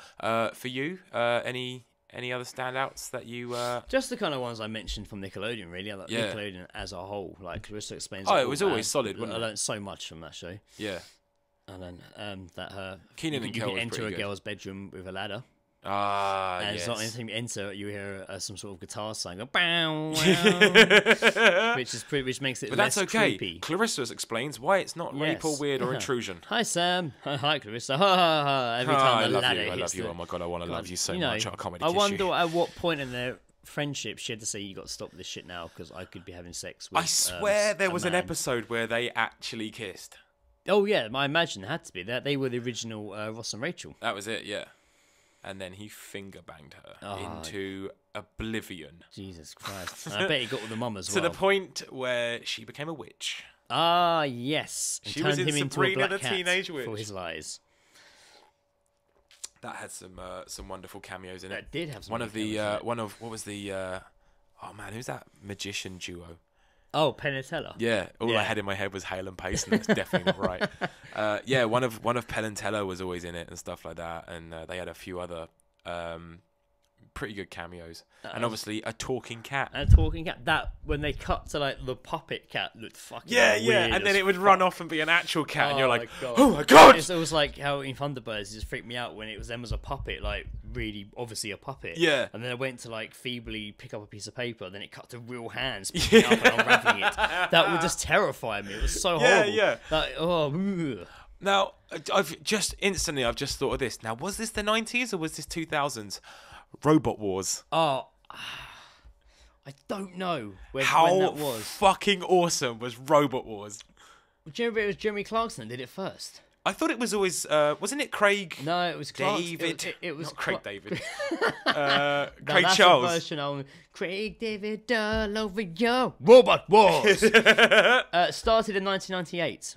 For you, any other standouts that you? Just the kind of ones I mentioned from Nickelodeon, really. Like Nickelodeon as a whole, like Clarissa Explains. Oh, it was always solid. I learned so much from that show. Yeah. And then that Keenan and Kel you was can enter pretty a good. girl's bedroom with a ladder. And it's not anything you enter, you hear some sort of guitar saying go bow, wow, which makes it but less that's okay. creepy. Clarissa explains why it's not rape or weird or intrusion. Hi Sam. Hi Clarissa. Ha ha ha. Every time the ladder I hits love you. Oh my god, I want to love you so much. Our comedy I tissue. wonder at what point in their friendship she had to say, you got to stop this shit now because I could be having sex with I swear there was an man. episode where they actually kissed. Oh yeah, I imagine it had to be. That they were the original Ross and Rachel. That was it, yeah. And then he finger banged her into oblivion. Jesus Christ! And I bet he got with the mum as To well. the point where she became a witch. Ah yes, and She was turned in him into a Sabrina black the cat Teenage Witch. for his lies. That had some wonderful cameos in it. That did have some. One good of the cameos in it. one of what was the oh man, who's that magician duo? Oh, Penn and Teller. Yeah, all I Yeah. had in my head was Hale and Pace, and that's definitely not right. Yeah, one of Penn and Teller was always in it and stuff like that, and they had a few other pretty good cameos, and obviously a talking cat. And a talking cat. That when they cut to like the puppet cat looked fucking weird and then as it would run off and be an actual cat, and you're like, God. oh my god! It was like how in Thunderbirds it just freaked me out when it was them as a puppet, like really obviously a puppet. Yeah. And then I went to like feebly pick up a piece of paper, then it cut to real hands picking it up and unraveling it. That would just terrify me. It was so horrible. Yeah. Like, ugh. Now, I've just thought of this. Now, was this the 90s or was this 2000s? Robot Wars. Oh, I don't know when How that was. fucking awesome was Robot Wars? Do you remember it was Jeremy Clarkson that did it first? I thought it was always, wasn't it Craig? No, it was Clarkson. David. It was Not Craig Cla- David. No, Craig that's Charles. A version on Craig David all over your Robot Wars. Started in 1998.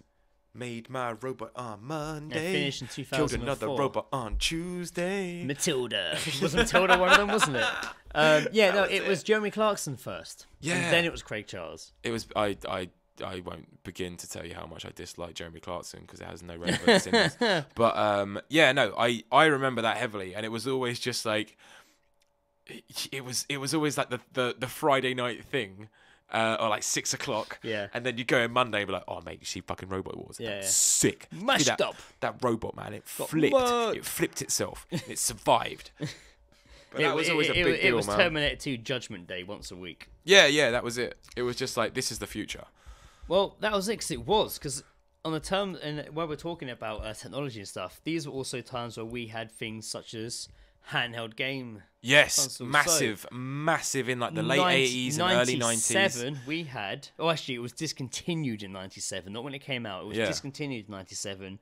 Made my robot on Monday. And finished in Killed 2004. another robot on Tuesday. Matilda. Was Matilda one of them, wasn't it? It was Jeremy Clarkson first. Yeah. And then it was Craig Charles. It was. I won't begin to tell you how much I dislike Jeremy Clarkson because it has no relevance in this. But I remember that heavily, and it was always just like it was always like the Friday night thing. Or like 6 o'clock, Yeah. and then you go in Monday and be like, oh mate, you see fucking Robot Wars? Yeah, That's yeah. sick. Mashed that, up. That robot, man, it Got flipped. worked. It flipped itself. It survived. But that was always a big It deal, was man. Terminator 2 Judgment Day once a week. Yeah, that was it. It was just like, this is the future. Well, that was it, because on the term, and while we're talking about technology and stuff, these were also times where we had things such as handheld game. Yes, consoles. massive in like the late 80s and early 90s. 97, we had. Oh, actually, it was discontinued in 97. Not when it came out. It was discontinued in 97.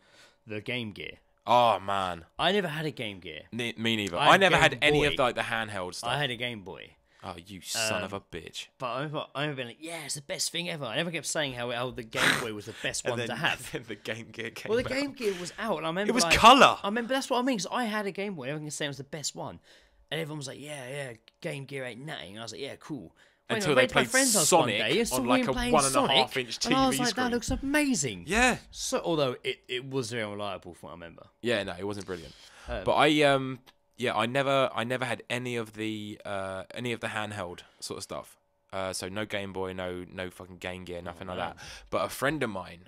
The Game Gear. Oh man, I never had a Game Gear. me neither. I never had Game any Boy. of like the handheld stuff. I had a Game Boy. Oh, you son of a bitch! But I remember being like, yeah, it's the best thing ever. I never kept saying how the Game Boy was the best one to have. And then the Game Gear came Well, the out. Game Gear was out, and I remember It was like, colour. I remember that's what I mean. Because I had a Game Boy, and everyone was saying it was the best one, and everyone was like, yeah, Game Gear ain't nothing. And I was like, yeah, cool. Until I they went to my played friend's house Sonic one day, and saw on like him a playing 1.5 Sonic, inch TV and I was like, screen. that looks amazing. Yeah. So, although it was very unreliable, from what I remember. Yeah, no, it wasn't brilliant. But I never had any of the handheld sort of stuff. So no Game Boy, no fucking Game Gear, nothing like that. But a friend of mine,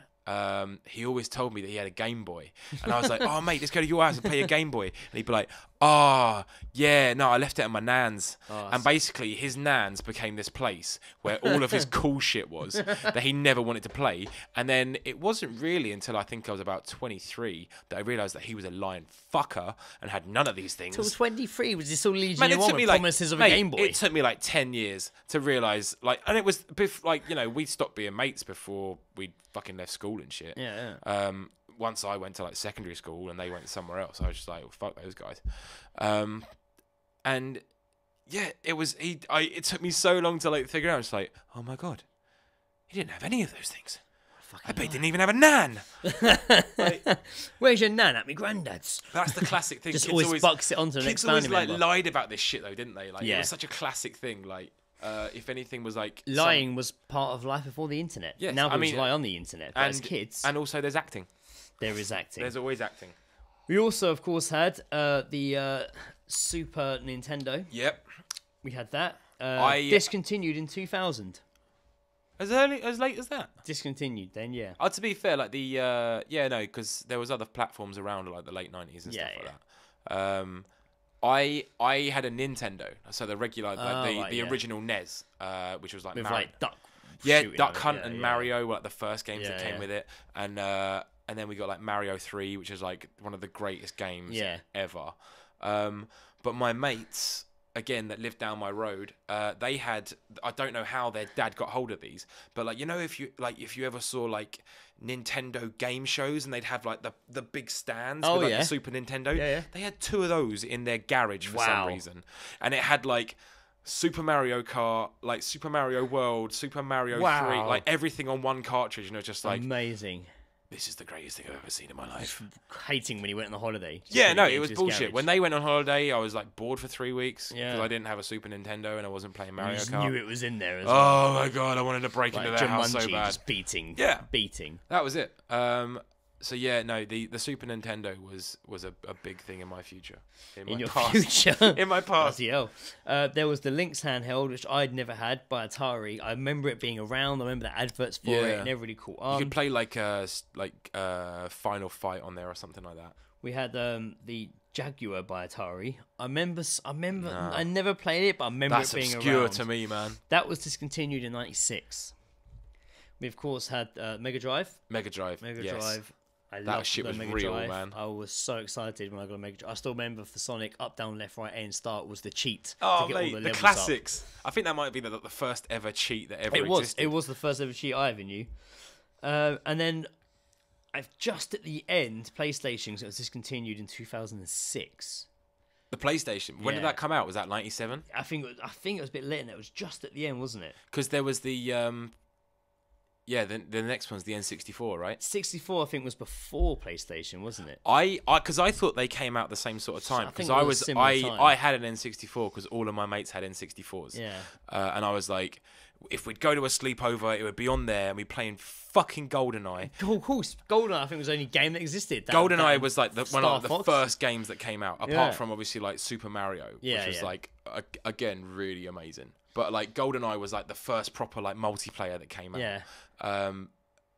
he always told me that he had a Game Boy, and I was like, "Oh mate, let's go to your house and play a Game Boy." And he'd be like, "Oh yeah, no, I left it at my nan's." And basically, his nan's became this place where all of his cool shit was that he never wanted to play. And then it wasn't really until I think I was about 23 that I realised that he was a lying fucker and had none of these things. Till 23 was this all leading Man, you it on took me with like promises of mate, a Game Boy? It took me like 10 years to realise, like, and it was like, you know, we stopped being mates before we fucking left school and shit. Yeah. Once I went to like secondary school and they went somewhere else, I was just like, well, fuck those guys. And yeah, it took me so long to like figure out. It's like, oh my god, he didn't have any of those things. I bet he didn't even have a nan. Like, Where's your nan? At my granddad's. that's the classic thing. Just Kids always bucks it onto the next Kids always family like member. lied about this shit though, didn't they? Like, it Yeah. was such a classic thing. Like, if anything was like Lying was part of life before the internet. Yes, now I people mean, lie on the internet. But as kids, and also there's acting. there is acting. There's always acting. We also, of course, had the Super Nintendo. Yep. We had that. I- Discontinued in 2000. As late as that. Discontinued then, yeah. Oh, to be fair, like because there was other platforms around like the late 90s and stuff like that. I had a Nintendo, so the regular, like the original NES, which was like With Mario. like Duck. Yeah, shooting Duck on it, Hunt yeah, and yeah. Mario were like the first games Yeah, that came yeah. with it, and then we got like Mario 3, which is like one of the greatest games Yeah. ever. But my mates, again, that lived down my road, they had, I don't know how their dad got hold of these, but like, you know, if you ever saw like Nintendo game shows and they'd have like the big stands with like yeah. the Super Nintendo, Yeah. they had 2 of those in their garage for some Wow. reason, and it had like Super Mario Kart, like Super Mario World, Super Mario 3, Wow. like everything on one cartridge, just like, Amazing. this is the greatest thing I've ever seen in my life. Hating when he went on a holiday. Just Yeah, put no, games it was in his bullshit. garage. When they went on holiday, I was like bored for 3 weeks because Yeah. I didn't have a Super Nintendo and I wasn't playing You Mario just Kart. knew it was in there as well. Oh my god, I wanted to break into Like their house so Jumanji, bad. just beating. Yeah. Beating. That was it. So yeah, no, the Super Nintendo was a big thing in my future. In my your past. future. In my past. Bloody hell. There was the Lynx handheld, which I'd never had by Atari. I remember it being around. I remember the adverts for it. Yeah. It never really caught You on. could play like Final Fight on there or something like that. We had the Jaguar by Atari. I remember. I never played it, but I remember That's it being obscure around. to me, man. That was discontinued in '96. We of course had Mega Drive. Mega Drive. Mega yes. Drive. I That loved shit the was Mega real, Drive. man. I was so excited when I got a Mega Drive. I still remember for Sonic, up, down, left, right, A, and start was the cheat Oh, to get mate, all the the levels classics. I think that might be the first ever cheat that ever up. existed. It was the first ever cheat I ever knew. And then, just at the end, PlayStation, 'cause it was discontinued in 2006. The PlayStation. When did Yeah. that come out? Was that 97? I think it was a bit late, and it was just at the end, wasn't it? Because there was the the next one's the N64, right? 64, I think, was before PlayStation, wasn't it? Because I thought they came out the same sort of time. I Because think I it was was a similar time. I had an N64 because all of my mates had N64s. Yeah. And I was like, if we'd go to a sleepover, it would be on there and we'd playing fucking GoldenEye. Of course, GoldenEye, I think, was the only game that existed. GoldenEye was like one Star of the Fox. first games that came out, apart Yeah. from obviously like Super Mario, Yeah, which was yeah. like again really amazing. But like GoldenEye was like the first proper like multiplayer that came out. Yeah.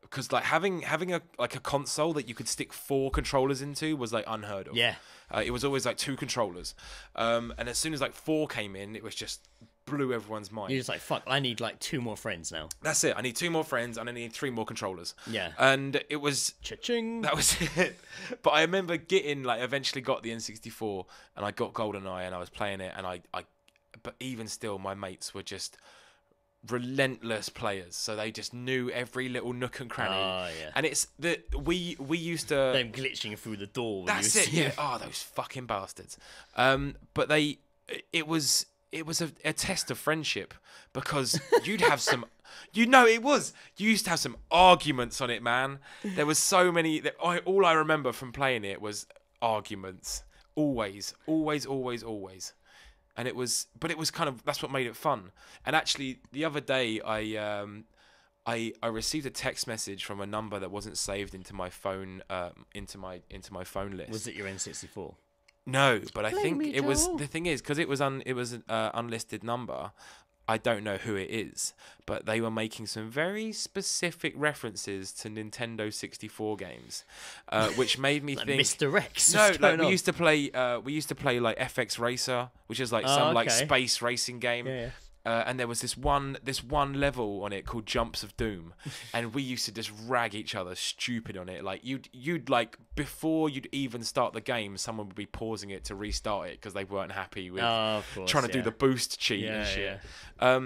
Because like having a console that you could stick 4 controllers into was like unheard of. Yeah. It was always like 2 controllers, and as soon as like 4 came in, it was just blew everyone's mind. You're just like, fuck, I need like 2 more friends now. That's it. I need 2 more friends and I need 3 more controllers. Yeah. And it was... Cha-ching. That was it. But I remember getting, like, eventually got the N64 and I got GoldenEye and I was playing it and but even still, my mates were just relentless players. So they just knew every little nook and cranny. Oh, yeah. And it's the we used to... Them glitching through the door. When That's you it, yeah. Oh, those fucking bastards. But it was a test of friendship because you'd have some... it was. You used to have some arguments on it, man. There was so many... All I remember from playing it was arguments. Always. And it was kind of... That's what made it fun. And actually, the other day, I received a text message from a number that wasn't saved into my phone, into my phone list. Was it your N64? No, but I think me, it was. Joel. The thing is, because it was an unlisted number, I don't know who it is, but they were making some very specific references to Nintendo 64 games, which made me Like think. Mr. X. No, What's like going we on? used to play. We used to play like FX Racer, which is like some like okay. space racing game. Yeah. And there was this one level on it called Jumps of Doom, and we used to just rag each other stupid on it. Like you'd like before you'd even start the game, someone would be pausing it to restart it because they weren't happy with Of course, trying to do yeah. the boost cheat and Yeah, shit. yeah.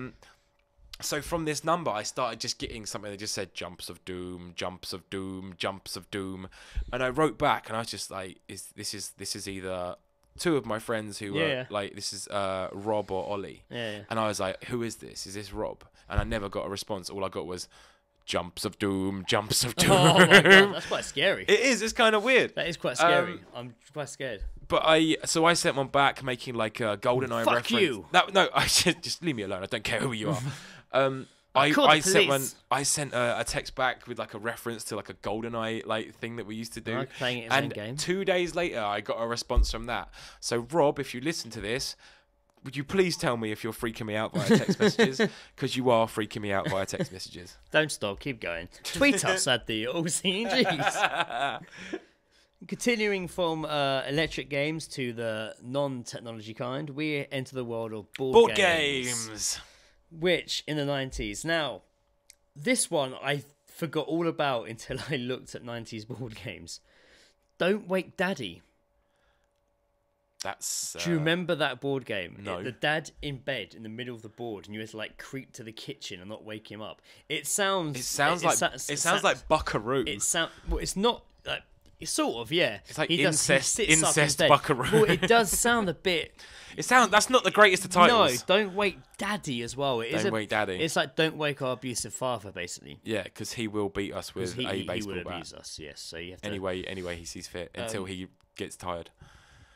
So from this number, I started just getting something that just said Jumps of Doom, Jumps of Doom, Jumps of Doom, and I wrote back and I was just like, this is either 2 of my friends who were like, this is Rob or Ollie. Yeah. And I was like, who is this? Is this Rob? And I never got a response. All I got was Jumps of Doom, Jumps of Doom. Oh my god, that's quite scary. It is. It's kind of weird. That is quite scary. I'm quite scared. But I sent one back making like a GoldenEye Fuck reference. you. No, I just leave me alone. I don't care who you are. Call the police. I sent a text back with like a reference to like a GoldenEye like thing that we used to do. Like playing it as and a game. 2 days later, I got a response from that. So Rob, if you listen to this, would you please tell me if you're freaking me out via text messages? Because you are freaking me out via text messages. Don't stop, keep going. Tweet us at the OCGs. Continuing from electric games to the non-technology kind, we enter the world of board games. Which, in the 90s... Now, this one I forgot all about until I looked at 90s board games. Don't Wake Daddy. That's... Do you remember that board game? No. The dad in bed in the middle of the board, and you had to like creep to the kitchen and not wake him up. It sounds like Buckaroo. Well, it's not like it's sort of, yeah. It's like He incest sits up in bed. Buckaroo. Well, it does sound a bit. That's not the greatest of titles. No, Don't Wake Daddy as well. Don't Wake Daddy. It's like Don't Wake Our Abusive Father, basically. Yeah, because he will beat us with a baseball he will bat. abuse us, yes. So you have to. Anyway, he sees fit until he gets tired.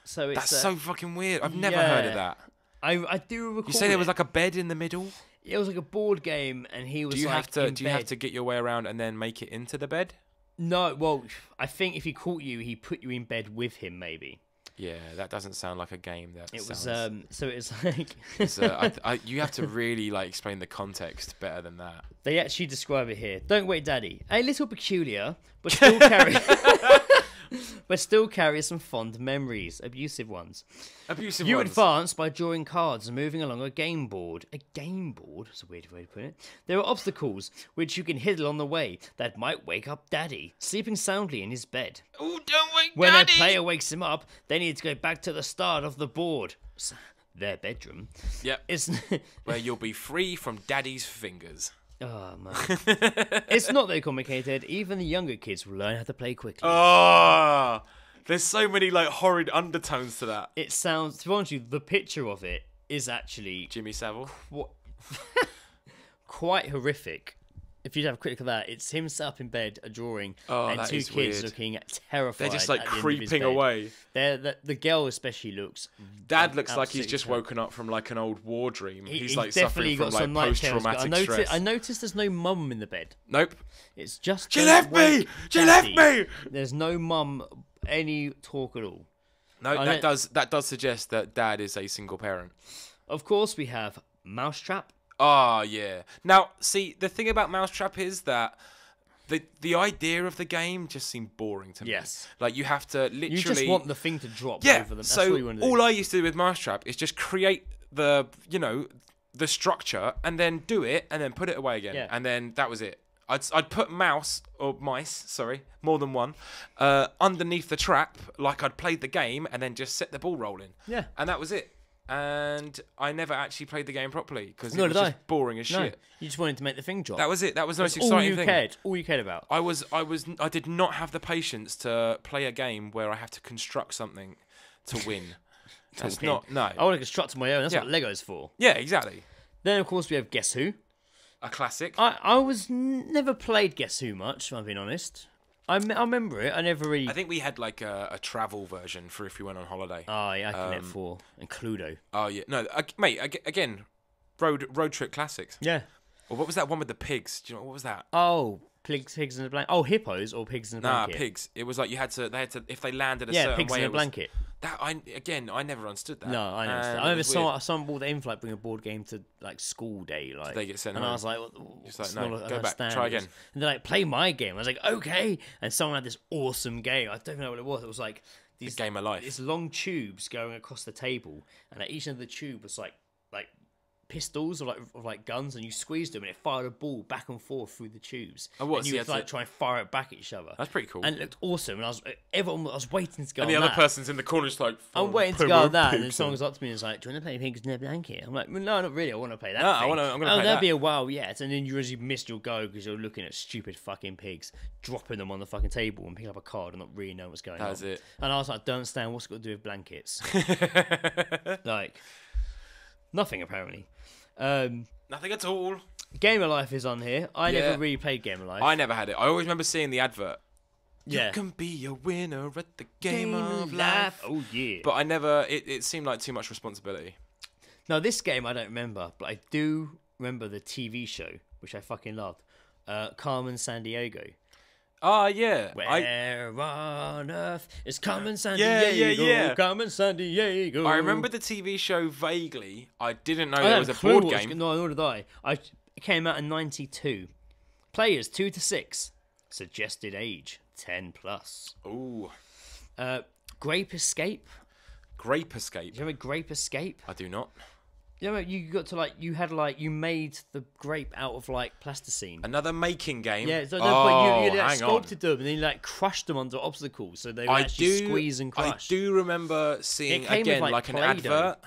So it's, That's so fucking weird. I've never heard of that. I do recall. You say there was like a bed in the middle? It was like a board game, and he was. Do you have to get your way around and then make it into the bed? No, well, I think if he caught you, he put you in bed with him, maybe. Yeah, that doesn't sound like a game. So it's like you have to really like explain the context better than that. They actually describe it here. Don't Wait Daddy, a little peculiar, but still carry some fond memories, abusive ones. You advance by drawing cards and moving along a game board. A game board? That's a weird way to put it. There are obstacles which you can hit along the way that might wake up Daddy, sleeping soundly in his bed. Oh, don't wake When Daddy! a player wakes him up, they need to go back to the start of the board. Their bedroom. Yep. It's Where you'll be free from Daddy's fingers. Oh, man. It's not very complicated. Even the younger kids will learn how to play quickly. Oh, there's so many like horrid undertones to that. It sounds, to be honest with you, the picture of it is actually Jimmy Savile. quite horrific. If you have a quick look at that, it's him sat up in bed, a drawing, and that 2 is kids weird. looking terrified. They're just like at the end of his creeping bed. away. The girl especially looks. Dad looks like he's absolutely just terrible. woken up from like an old war dream. He's He like definitely suffering from got like some night terrors. post-traumatic stress. I noticed there's no mum in the bed. Nope. It's just. She Don't left me! Wake She left Daddy. me! There's no mum, any talk at all. No, that does suggest that Dad is a single parent. Of course, we have Mousetrap. Oh, yeah. Now, see, the thing about Mousetrap is that the idea of the game just seemed boring to me. Yes. Like, you have to literally... You just want the thing to drop Yeah, over them. That's so all you want to do. all I used to do with Mousetrap is just create the the structure and then do it and then put it away again. Yeah. And then that was it. I'd put mice, sorry, more than one, underneath the trap like I'd played the game and then just set the ball rolling. Yeah. And that was it. And I never actually played the game properly because it Nor was did just boring as No, shit. you just wanted to make the thing drop. That was it. That was the most That's exciting thing. All you cared about. I did not have the patience to play a game where I have to construct something to win. That's win. not, no. I want to construct my own. That's Yeah. what Lego's for. Yeah, exactly. Then, of course, we have Guess Who. A classic. I never played Guess Who much, if I'm being honest. I remember it. I never really... I think we had like a travel version for if we went on holiday. Oh, yeah, I can Net 4 and Cluedo. Oh, yeah. No, mate, again, road trip classics. Yeah. Or what was that one with the pigs? Do you know, what was that? Oh, pigs in a blanket. Oh, hippos or pigs in a Nah, blanket? pigs. It was like they had to, if they landed a Yeah, certain pigs way, in a it was- blanket. That I never understood that. No, I know. And I it remember was weird. someone brought aim for like bring a board game to like school day, like they get sent and I home? was like, Just like, it's no, not a go back, try standard. again. And they're like, play my game. I was like, okay. And someone had this awesome game. I don't even know what it was. It was like these Game of life. These long tubes going across the table, and at each end of the tube was like pistols or like guns, and you squeezed them and it fired a ball back and forth through the tubes. Oh, what, And so you you would had like to- try and fire it back at each other. That's pretty cool. And it looked awesome. And I was waiting to go. And the on other that. person's in the corner just like... I'm waiting to put go on more that, and then pigs someone in. goes up to me and is like, "Do you want to play Pigs in a Blanket?" I'm like, well, "No, not really. I want to play that." No, thing." I'm gonna play that'd that. be a while yet, and then you usually missed your go because you're looking at stupid fucking pigs, dropping them on the fucking table and picking up a card and not really knowing what's going on. That's it. And I was like, "I don't understand what's it got to do with blankets." Like, nothing apparently. Nothing at all. Game of Life is on here. I Yeah. never really played Game of Life. I never had it. I always remember seeing the advert. yeah. You can be a winner at the game of life. Oh yeah. But I never... It seemed like too much responsibility. Now, this game I don't remember, but I do remember the TV show, which I fucking loved. Carmen Sandiego. Ah, yeah. Where on earth is Carmen Sandiego? yeah. Carmen Sandiego. I remember the TV show vaguely. I didn't know I there had was a clue board what was game. No, nor did I. It came out in '92. Players 2 to 6. Suggested age 10 plus. Ooh. Grape Escape. Grape Escape. Do you remember Grape Escape? I do not. You know, you got to you made the grape out of like plasticine. Another making game. Yeah, so no, oh, but you like, hang sculpted them and then you like crushed them under obstacles, so they would on. actually squeeze and crush. I do remember seeing It came with, again like, an Play-Doh. advert,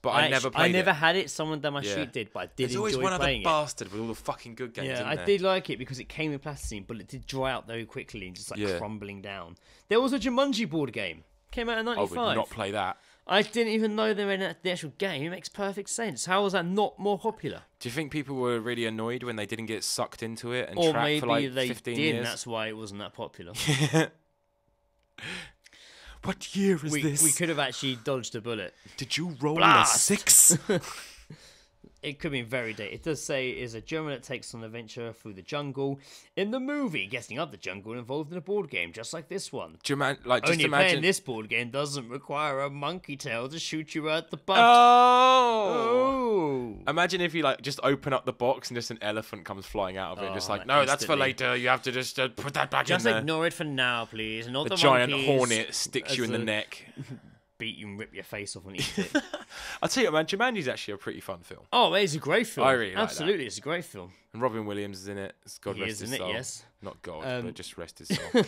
but I never played I never it. had it. Someone down my Yeah. street did, but I did There's always enjoy one other playing it. bastard with all the fucking good games. Yeah, isn't I there? did like it because it came with plasticine, but it did dry out very quickly and just like Yeah. crumbling down. There was a Jumanji board game. Came out in I '95. would not play that. I didn't even know they were in the actual game. It makes perfect sense. How was that not more popular? Do you think people were really annoyed when they didn't get sucked into it and Or trapped maybe for like they 15 did, years? and that's why it wasn't that popular. What year is we this? could have actually dodged a bullet. Did you roll Blast! a 6? It could be very dated. It does say it is a German that takes on an adventure through the jungle. In the movie, getting up the jungle involved in a board game, just like this one. Do you like just Only imagine? playing this board game doesn't require a monkey tail to shoot you at the butt. Oh! Oh. Imagine if you like just open up the box and just an elephant comes flying out of it, just Oh, like, no, that's for instantly. later. You have to just put that back Just in there. ignore it for now, please. Not The the giant monkeys hornet sticks you as in the a- neck. Beat you and rip your face off and eat it. I'll tell you, man, Jumanji's actually a pretty fun film. Oh, it's a great film. I really like that. Absolutely, it's a great film. And Robin Williams is in it. God He rest is his in it, soul. yes. Not God, Um, but just rest his soul.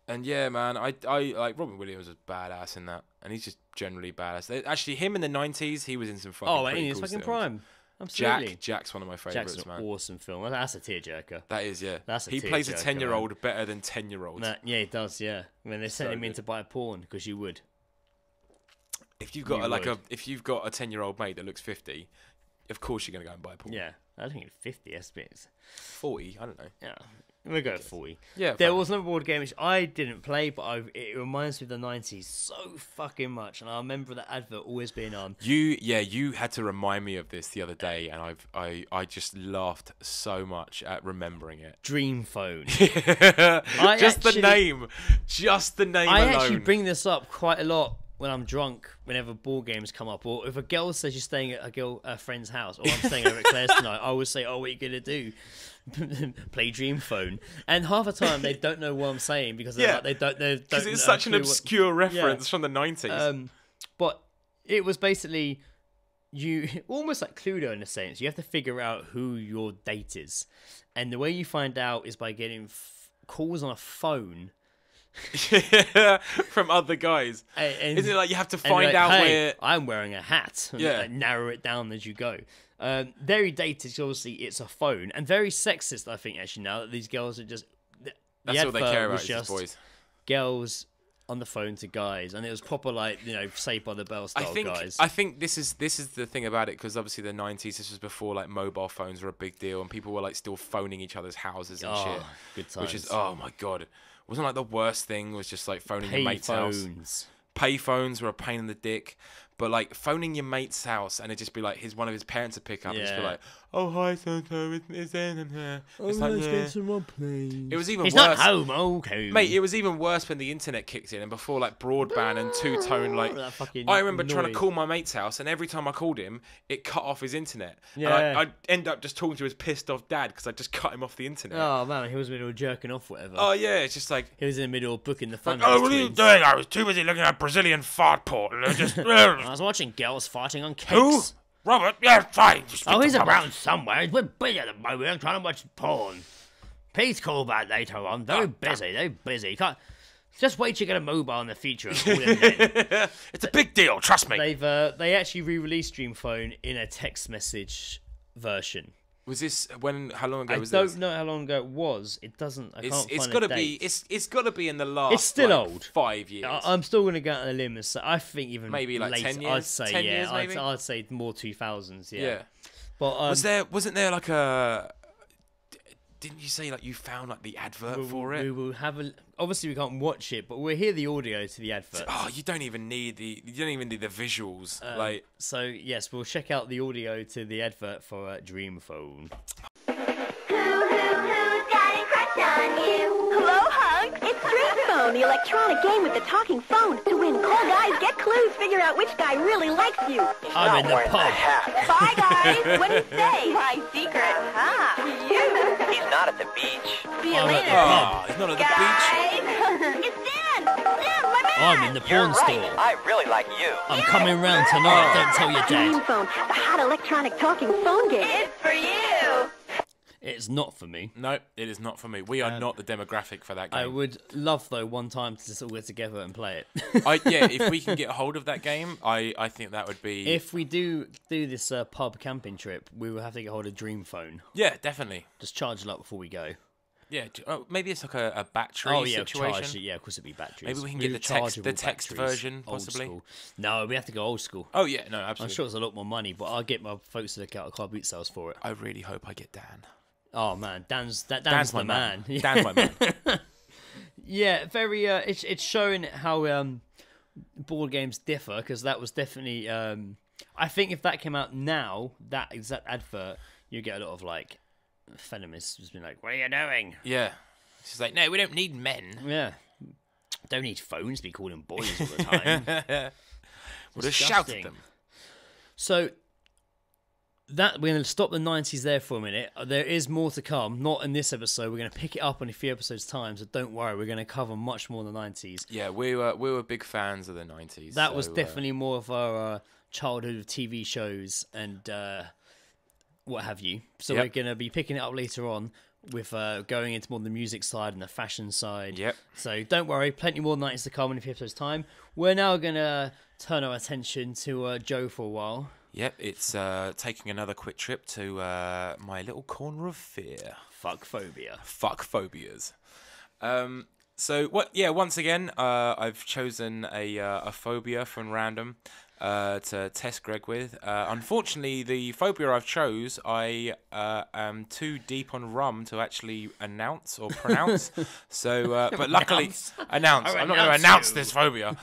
And yeah, man, I like Robin Williams was badass in that, and he's just generally badass. Actually, him in the '90s, he was in some fucking. Oh, pretty in his cool fucking films. prime. Absolutely. Jack's one of my Jack's favorites, an man. awesome film. That's a tearjerker. That is, yeah. That's a he plays a tearjerker, 10-year-old better than 10-year-olds. Yeah, he does. Yeah, when they sent So him in good. to buy porn because you would. If you've got You would. if you've got a 10-year-old mate that looks 50, of course you're gonna go and buy a pool. Yeah, I don't think it's 50. That's a bit. 40, I don't know. Yeah, we'll go 40. Yeah, There fine. was another board game which I didn't play, but it reminds me of the 90s so fucking much, and I remember the advert always being on. You had to remind me of this the other day, and I just laughed so much at remembering it. Dream Phone. Just the actually- name I alone. actually bring this up quite a lot when I'm drunk, whenever board games come up, or if a girl says she's staying at a friend's house, or I'm staying over at Claire's tonight, I always say, "Oh, what are you gonna do?" Play Dream Phone, and half the time they don't know what I'm saying because Yeah. they don't because it's have such an a clue what- obscure reference from the 90s. But it was basically you almost like Cluedo in a sense. You have to figure out who your date is, and the way you find out is by getting calls on a phone from other guys. And, Isn't it like you have to find like, out hey, where? I'm wearing a hat? And Yeah. like, narrow it down as you go. Very dated. Obviously, it's a phone, and very sexist. I think actually now that these girls are just That's all they care about. was Is just the boys. girls on the phone to guys, and it was proper like Saved by the Bell style guys. I think this is the thing about it, because obviously the 90s, this was before like mobile phones were a big deal, and people were like still phoning each other's houses and shit. Good times. Which is, oh my god, wasn't like the worst thing was just like phoning your mate's house. Payphones. Payphones were a pain in the dick, but like phoning your mate's house and it just be like one of his parents would pick up and just be Yeah. like, oh hi so-and-so, is in here. It's like, yeah. It was even He's worse. not home, okay. Mate, it was even worse when the internet kicked in and before like broadband and two-tone. Like, That fucking I remember trying to noise. call my mate's house, and every time I called him, it cut off his internet. Yeah. And I'd end up just talking to his pissed off dad because I just cut him off the internet. Oh man, he was in the middle of jerking off, whatever. Oh yeah, it's just like, He was in the middle of booking the fun. oh, what are you doing? I was too busy looking at Brazilian fart port. And I just, I was watching girls farting on cakes. who? Robert? Yeah, fine. Just Oh, speak he's to Robert. around somewhere. We're busy at the moment. I'm trying to watch porn. Please call back later on. Very busy. Very busy. Can't. Just wait till you get a mobile in the future and call him then. It's a big deal, trust me. They actually re-released Dream Phone in a text message version. Was this how long ago I was don't this? know how long ago it was. It doesn't. I can't It's find got a to be. date. It's got to be in the last. It's still like, old. 5 years. I'm still going to go out on a limb and say I think even Maybe like later, 10 years? I'd say 10 yeah. years, maybe? I'd say more 2000s. Yeah. yeah. But Wasn't there like a? Didn't you say like you found like the advert for it? we will have a. Obviously, we can't watch it, but we'll hear the audio to the advert. Oh, you don't even need the visuals. Like, So yes, we'll check out the audio to the advert for Dream Phone. Hello, Hunk. It's Dream Phone, the electronic game with the talking phone. To win, call guys, get clues, figure out which guy really likes you. I'm in the pub. Bye, guys. What do you say? My secret, huh? To you. He's not at the beach. See you I'm at later. the pub. oh, it's not at the beach. Guys. It's Dan. Dan, my man. I'm in the You're porn right. store. I really like you. I'm coming round tonight. Don't tell your Dream dad. Phone, the hot electronic talking phone game. It's for you. It's not for me. No, it is not for me. We are not the demographic for that game. I would love though one time to just all get together and play it. Yeah, if we can get hold of that game, I think that would be. If we do this pub camping trip, we will have to get hold of Dream Phone. Yeah, definitely. Just charge it up before we go. Yeah, maybe it's like a battery Oh yeah, situation. charge it. Yeah, of course it'd be batteries. Maybe we can get the text Rechargeable batteries. version, Old possibly. school. No, we have to go old school. Oh yeah, no, I'm absolutely. sure it's a lot more money, but I'll get my folks to look out car boot sales for it. I really hope I get Dan. Oh man, Dan's Dan's my the man. Dan's my man. Yeah, very. It's showing how board games differ, because that was definitely. I think if that came out now, that exact advert, you get a lot of like feminists just being like, "What are you doing?" Yeah. She's like, no, we don't need men. Yeah, don't need phones to be calling boys all the time. We'll just shout at Disgusting. them. So that we're going to stop the 90s there for a minute. There is more to come, not in this episode. We're going to pick it up in a few episodes' time, so don't worry. We're going to cover much more in the 90s. Yeah, we were big fans of the 90s. That was so, definitely more of our childhood TV shows and what have you. So Yep. we're going to be picking it up later on with going into more the music side and the fashion side. Yep. So don't worry, plenty more 90s to come in a few episodes' time. We're now going to turn our attention to Joe for a while. Yep, it's taking another quick trip to my little corner of fear. Fuck phobia. Fuck phobias. So what? Yeah, once again, I've chosen a phobia from random to test Greg with. Unfortunately, the phobia I've chose, I am too deep on rum to actually announce or pronounce. So, but luckily, announce. I'm not going to announce this phobia.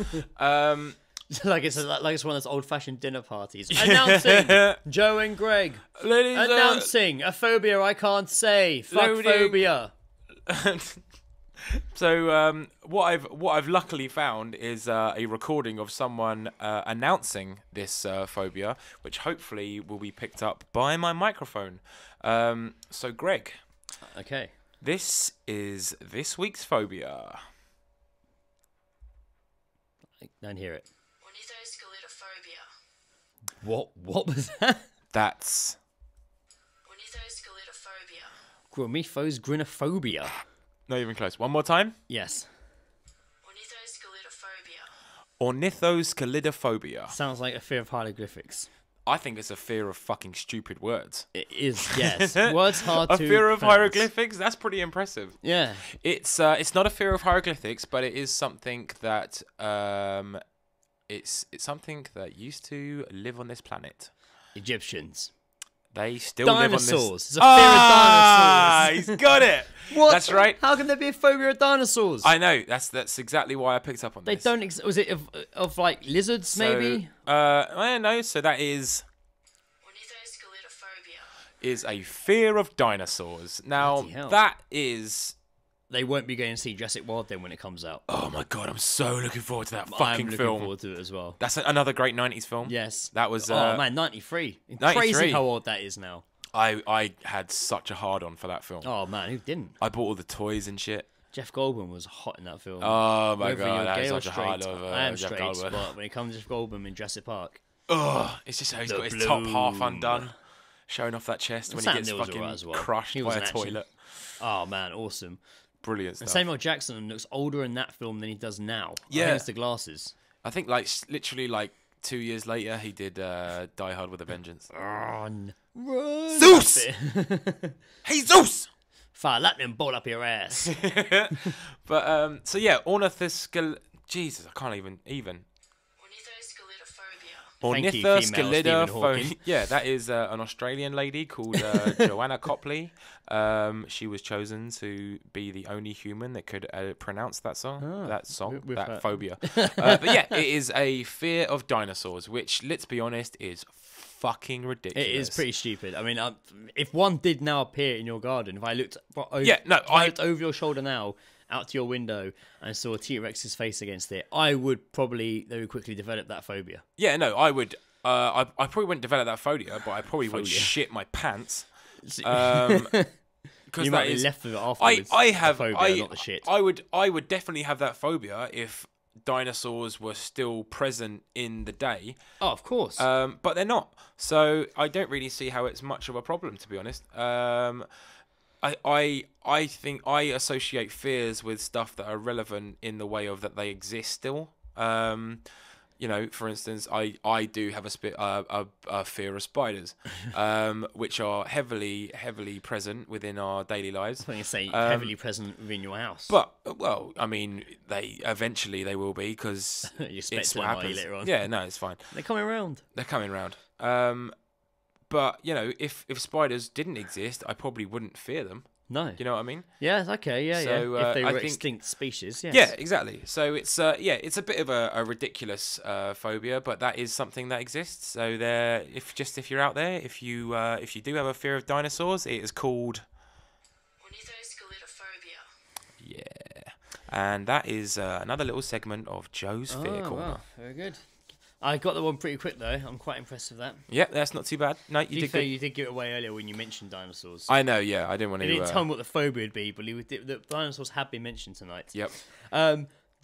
like it's one of those old-fashioned dinner parties. Announcing Joe and Greg. Ladies, Announcing a phobia I can't say. Fuck Loading. phobia. So what I've luckily found is a recording of someone announcing this phobia, which hopefully will be picked up by my microphone. So Greg, Okay. this is this week's phobia. I don't hear it. Ornithosclerophobia. What was that? That's Gromethos grinophobia. not even close. One more time. Yes. Ornithoscalidophobia. Sounds like a fear of hieroglyphics. I think it's a fear of fucking stupid words. It is, yes. Words hard A to fear of pronounce. hieroglyphics? That's pretty impressive. Yeah. It's not a fear of hieroglyphics, but it is something that it's something that used to live on this planet. Egyptians. They still live on Dinosaurs. this. It's a fear of dinosaurs. He's got it. What? That's right. How can there be a phobia of dinosaurs? I know. That's exactly why I picked up on They this. don't. Was it of like lizards? Maybe. I don't know. So that is a fear of dinosaurs. Now Bloody hell. that is. They won't be going to see Jurassic World then when it comes out. Oh my god! I'm so looking forward to that I'm fucking looking film. forward to it as well. That's another great '90s film. Yes. That was. oh man, 93. 93. Crazy how old that is now. I had such a hard on for that film. Oh man, who didn't? I bought all the toys and shit. Jeff Goldblum was hot in that film. Oh my Whether god, you're that gay is or such a straight, hard on. I am Jeff straight, Goldblum. but when it comes to Jeff Goldblum in Jurassic Park, It's just how he's The got his top half bloom. undone, showing off that chest when Sam he gets Neill's fucking alright as well. crushed He was by an a action. toilet. oh man, awesome. Brilliant And stuff. Samuel Jackson looks older in that film than he does now. I Yeah. think it's the glasses. I think like literally like 2 years later he did Die Hard with a Vengeance. Run. Zeus! Hey Zeus! Fire lightning bolt up your ass. But so yeah, ornithoscal. Jesus, I can't even. Thank you, female Stephen Hawking. Ornithoscalidophobia. Yeah, that is an Australian lady called Joanna Copley. She was chosen to be the only human that could pronounce that song, with that her. phobia. But yeah, it is a fear of dinosaurs, which, let's be honest, is fucking ridiculous. It is pretty stupid. I mean, if one did now appear in your garden, if I looked over, looked over your shoulder now, out to your window, and saw a T-Rex's face against it, I would probably very quickly develop that phobia. Yeah, no, I would. I probably wouldn't develop that phobia, but I probably would Phobia. shit my pants. You Because might be left with it afterwards. I have the phobia, I, not the shit. I would definitely have that phobia if dinosaurs were still present in the day. Oh, of course. But they're not. So I don't really see how it's much of a problem, to be honest. I think I associate fears with stuff that are relevant in the way of that they exist still. You know, for instance, I do have a fear of spiders, which are heavily present within our daily lives. I think you say heavily present within your house. But well, I mean, eventually they will be because You expect it's them, what are you, happens. later on? Yeah, no, it's fine. They're coming around. They're coming round. But you know, if spiders didn't exist, I probably wouldn't fear them. No. You know what I mean? Yeah, okay, yeah. So, If they I were think- extinct species, yes. Yeah, exactly. So it's it's a bit of a ridiculous phobia, but that is something that exists. So there, if you're out there, if you do have a fear of dinosaurs, it is called yeah, and that is another little segment of Joe's Fear Corner. Wow, very good. I got the one pretty quick though. I'm quite impressed with that. Yeah, that's not too bad. No, you did good. You did give it away earlier when you mentioned dinosaurs. I know. Yeah, I didn't want You to. didn't tell me what the phobia would be, but the dinosaurs have been mentioned tonight. Yep.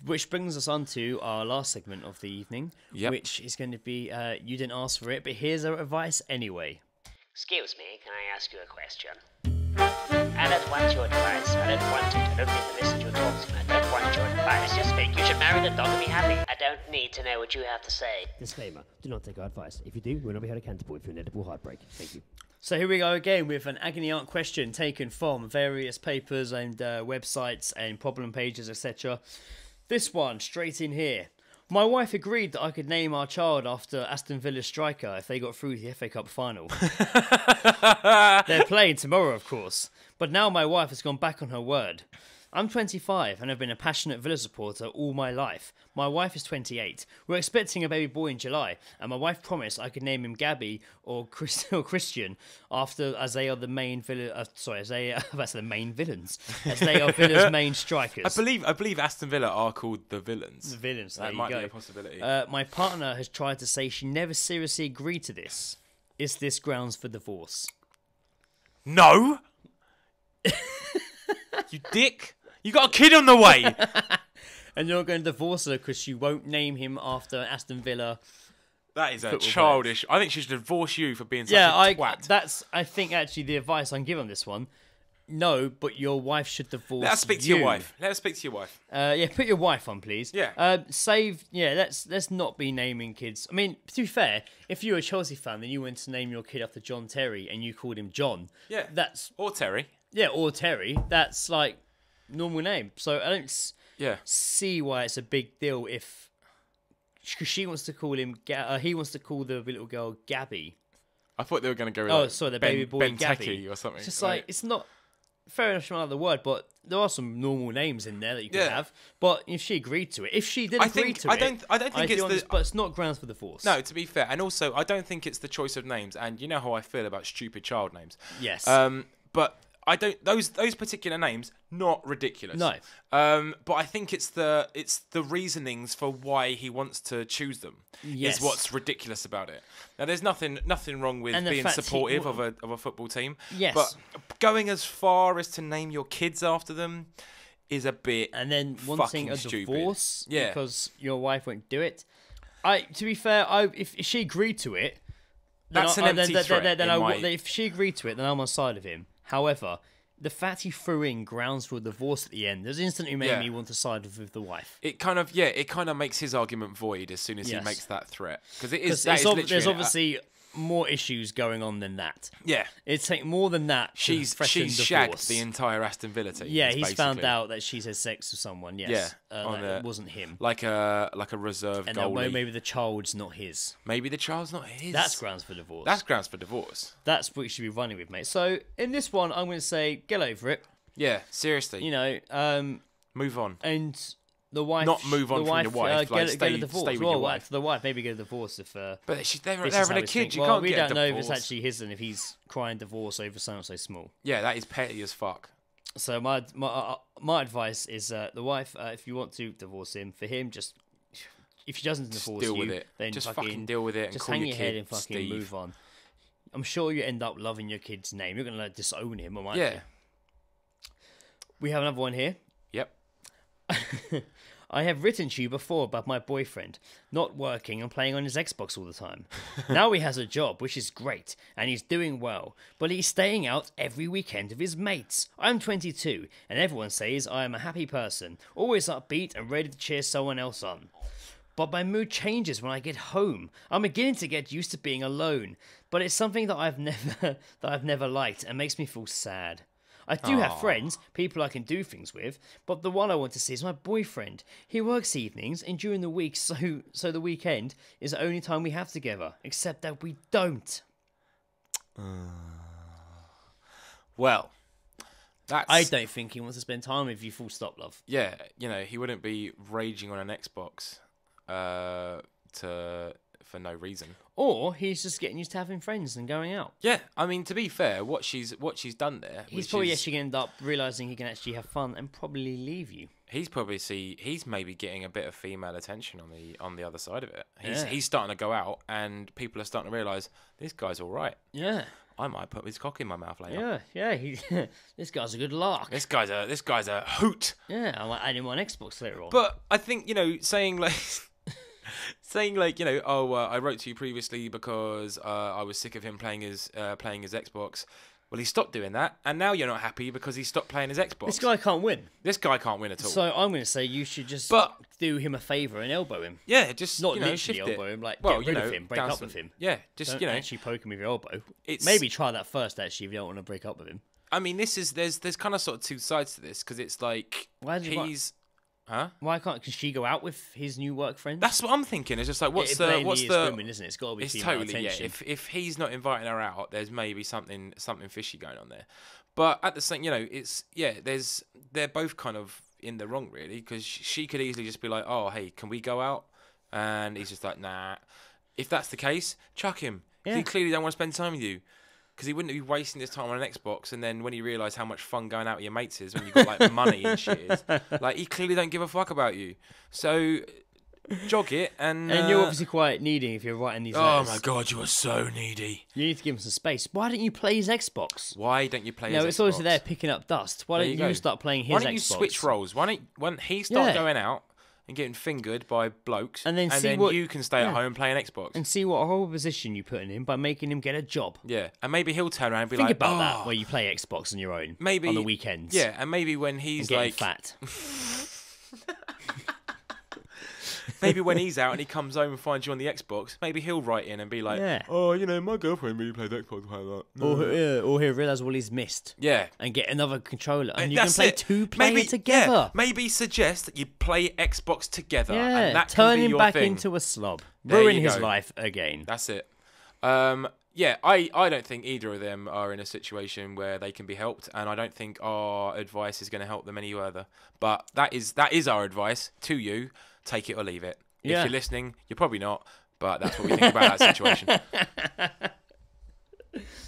Which brings us on to our last segment of the evening, Yep. which is going to be you didn't ask for it, but here's our advice anyway. Excuse me, can I ask you a question? I don't want your advice. I don't want it. I don't need to listen to you talk to me. I don't want your advice. Just think you should marry the dog and be happy. I don't need to know what you have to say. Disclaimer, do not take our advice. If you do, we'll not be held accountable for inedible heartbreak. Thank you. So here we go again with an agony aunt question taken from various papers and websites and problem pages, etc. This one, straight in here. My wife agreed that I could name our child after Aston Villa striker if they got through the FA Cup final. They're playing tomorrow, of course. But now my wife has gone back on her word. I'm 25 and have been a passionate Villa supporter all my life. My wife is 28. We're expecting a baby boy in July, and my wife promised I could name him Gabby or Christian as they are the main Villa. As they that's the main villains. As they are Villa's main strikers. I believe Aston Villa are called the villains. The villains. There That you might go. be a possibility. My partner has tried to say she never seriously agreed to this. Is this grounds for divorce? No. You dick. You got a kid on the way. And you're going to divorce her because she won't name him after Aston Villa That is a football childish. I think she should divorce you for being such Yeah, a twat. I think actually the advice I'm giving on this one. No, but your wife should divorce you. Let us speak to your wife. Let us speak to your wife. Yeah, put your wife on, please. Yeah. Let's not be naming kids. I mean, to be fair, if you're a Chelsea fan, then you went to name your kid after John Terry and you called him John. Yeah. That's Or Terry. yeah, or Terry. That's like normal name. So I don't Yeah. see why it's a big deal if because she wants to call him. He wants to call the little girl Gabby. I thought they were going to go with Oh, sorry, the baby boy Ben Gabby Techie or something. It's just right? like it's not. Fair enough, not the word, but there are some normal names in there that you could Yeah. have. But if she agreed to it, if she didn't agree to I it, don't think it's the. but it's not grounds for divorce. No, to be fair, and also I don't think it's the choice of names. And you know how I feel about stupid child names. Yes. But I don't those particular names not ridiculous. No. But I think it's the reasonings for why he wants to choose them Yes. is what's ridiculous about it. Now there's nothing wrong with And the being fact supportive of a football team. Yes. But going as far as to name your kids after them is a bit and then wanting fucking a stupid. divorce Yeah. because your wife won't do it. To be fair, if she agreed to it, That's an empty threat in my- if she agreed to it, then I'm on side of him. However, the fact he threw in grounds for a divorce at the end has instantly made Yeah. me want to side with the wife. It kind of makes his argument void as soon as he Yes. makes that threat because Because there's obviously more issues going on than that. yeah. It'd take more than that. To She's threaten shagged divorce. the entire Aston Villa team. Yeah, is he's found basically. out that she's had sex with someone. Yes, Yeah, that it wasn't him. like a reserve And goalie. maybe the child's not his. Maybe the child's not his. That's grounds for divorce. That's grounds for divorce. That's what you should be running with, mate. So in this one, I'm going to say get over it. Yeah, seriously. You know, Move on. and the wife Not move on the from wife, your wife, like, get a stay divorce. with well, your wife. For the wife, maybe get a divorce if. But they're this is having how a it's kid. think. You Well, can't we get a don't know if divorce. it's actually his and if he's crying divorce over something so small. Yeah, that is petty as fuck. So my advice is the wife, if you want to divorce him, for him, just if he doesn't divorce deal you, with it. then Just fucking deal with it and just call hang your your head kid and fucking Steve. move on. I'm sure you end up loving your kid's name. You're gonna disown him, or Yeah. you? We have another one here. Yep. I have written to you before about my boyfriend not working and playing on his Xbox all the time. Now he has a job, which is great, and he's doing well, but he's staying out every weekend with his mates. I'm 22, and everyone says I am a happy person, always upbeat and ready to cheer someone else on. But my mood changes when I get home. I'm beginning to get used to being alone, but it's something that I've never liked and makes me feel sad. I do have friends, people I can do things with, but the one I want to see is my boyfriend. He works evenings and during the week, so the weekend is the only time we have together, except that we don't. Well, that's. I don't think he wants to spend time with you, full stop, love. Yeah, you know, he wouldn't be raging on an Xbox for no reason. Or he's just getting used to having friends and going out. Yeah, I mean, to be fair, what she's done there, He's which probably is, actually going to end up realising he can actually have fun and probably leave you. he's maybe getting a bit of female attention on the other side of it. Yeah. He's starting to go out, and people are starting to realise this guy's all right. Yeah. I might put his cock in my mouth later. Yeah. This guy's a good lark. This guy's a hoot. Yeah, I might add him on Xbox later on. But I think, you know, saying like, you know, I wrote to you previously because I was sick of him playing his Xbox. Well, he stopped doing that, and now you're not happy because he stopped playing his Xbox. This guy can't win. This guy can't win at all. So I'm going to say you should just do him a favour and elbow him. Yeah, just Not you know, literally shift elbow it. him, like Well, get rid you know, of him, break down up some- with him. Yeah, just Don't you know, actually poke him with your elbow. It's- Maybe try that first, actually, if you don't want to break up with him. I mean, there's kind of sort of two sides to this because it's like Why did you- huh? Why can't she go out with his new work friend? That's what I'm thinking. It's just like what's It the blatantly is women, isn't it? It's got to be It's female totally attention. yeah. If he's not inviting her out, there's maybe something fishy going on there. But at the same, you know, it's they're both kind of in the wrong really because she could easily just be like, oh hey, can we go out? And he's just like, nah. If that's the case, chuck him. 'Cause Yeah. he clearly don't want to spend time with you. Because he wouldn't be wasting his time on an Xbox, and then when he realised how much fun going out with your mates is when you've got like money and shit, is, like he clearly don't give a fuck about you. So jog it, and you're obviously quite needy if you're writing these oh letters. my god, you are so needy. You need to give him some space. Why don't you play his Xbox? Why don't you play? No, his it's Xbox? obviously there picking up dust. Why There don't you you go. start playing his Xbox? Why don't you switch roles? Why don't he start Yeah. going out, and getting fingered by blokes, and then what you can stay at home playing Xbox. And see what horrible position you put him in by making him get a job. Yeah, and maybe he'll turn around and be Think like, about that, where you play Xbox on your own, maybe on the weekends. Yeah, and maybe when he's and like fat. Maybe when he's out and he comes home and finds you on the Xbox, maybe he'll write in and be like, "Oh, you know, my girlfriend really plays Xbox quite a lot." Or he'll realise what he's missed. Yeah. And get another controller, and you can That's play it. two-player together. Yeah, maybe suggest that you play Xbox together. Yeah, and that turn can be him your back thing. into a slob. There Ruin you his go. life again. That's it. Yeah, I don't think either of them are in a situation where they can be helped, and I don't think our advice is going to help them any further. But that is our advice to you. Take it or leave it. Yeah. If you're listening, you're probably not, but that's what we think about that situation.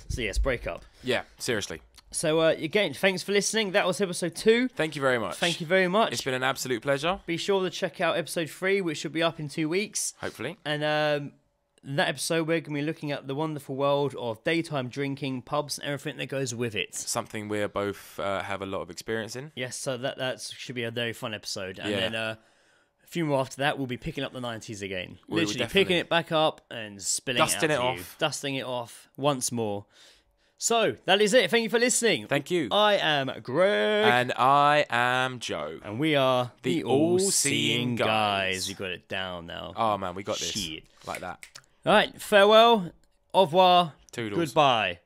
So yes, break up. Yeah, seriously. So again, thanks for listening. That was episode 2. Thank you very much. Thank you very much. It's been an absolute pleasure. Be sure to check out episode 3, which should be up in 2 weeks. Hopefully. And in that episode, we're going to be looking at the wonderful world of daytime drinking, pubs, and everything that goes with it. Something we both have a lot of experience in. Yes, so that should be a very fun episode. And Yeah. then a few more after that, we'll be picking up the 90s again. We will Literally definitely. picking it back up and spilling Dusting it it out to you. off. Dusting it off once more. So, that is it. Thank you for listening. Thank you. I am Greg. And I am Joe. And we are The All-Seeing All-Seeing Guys. Guys. We got it down now. Oh, man, we got this. Shit. Like that. All right, farewell, au revoir, Toodles. goodbye.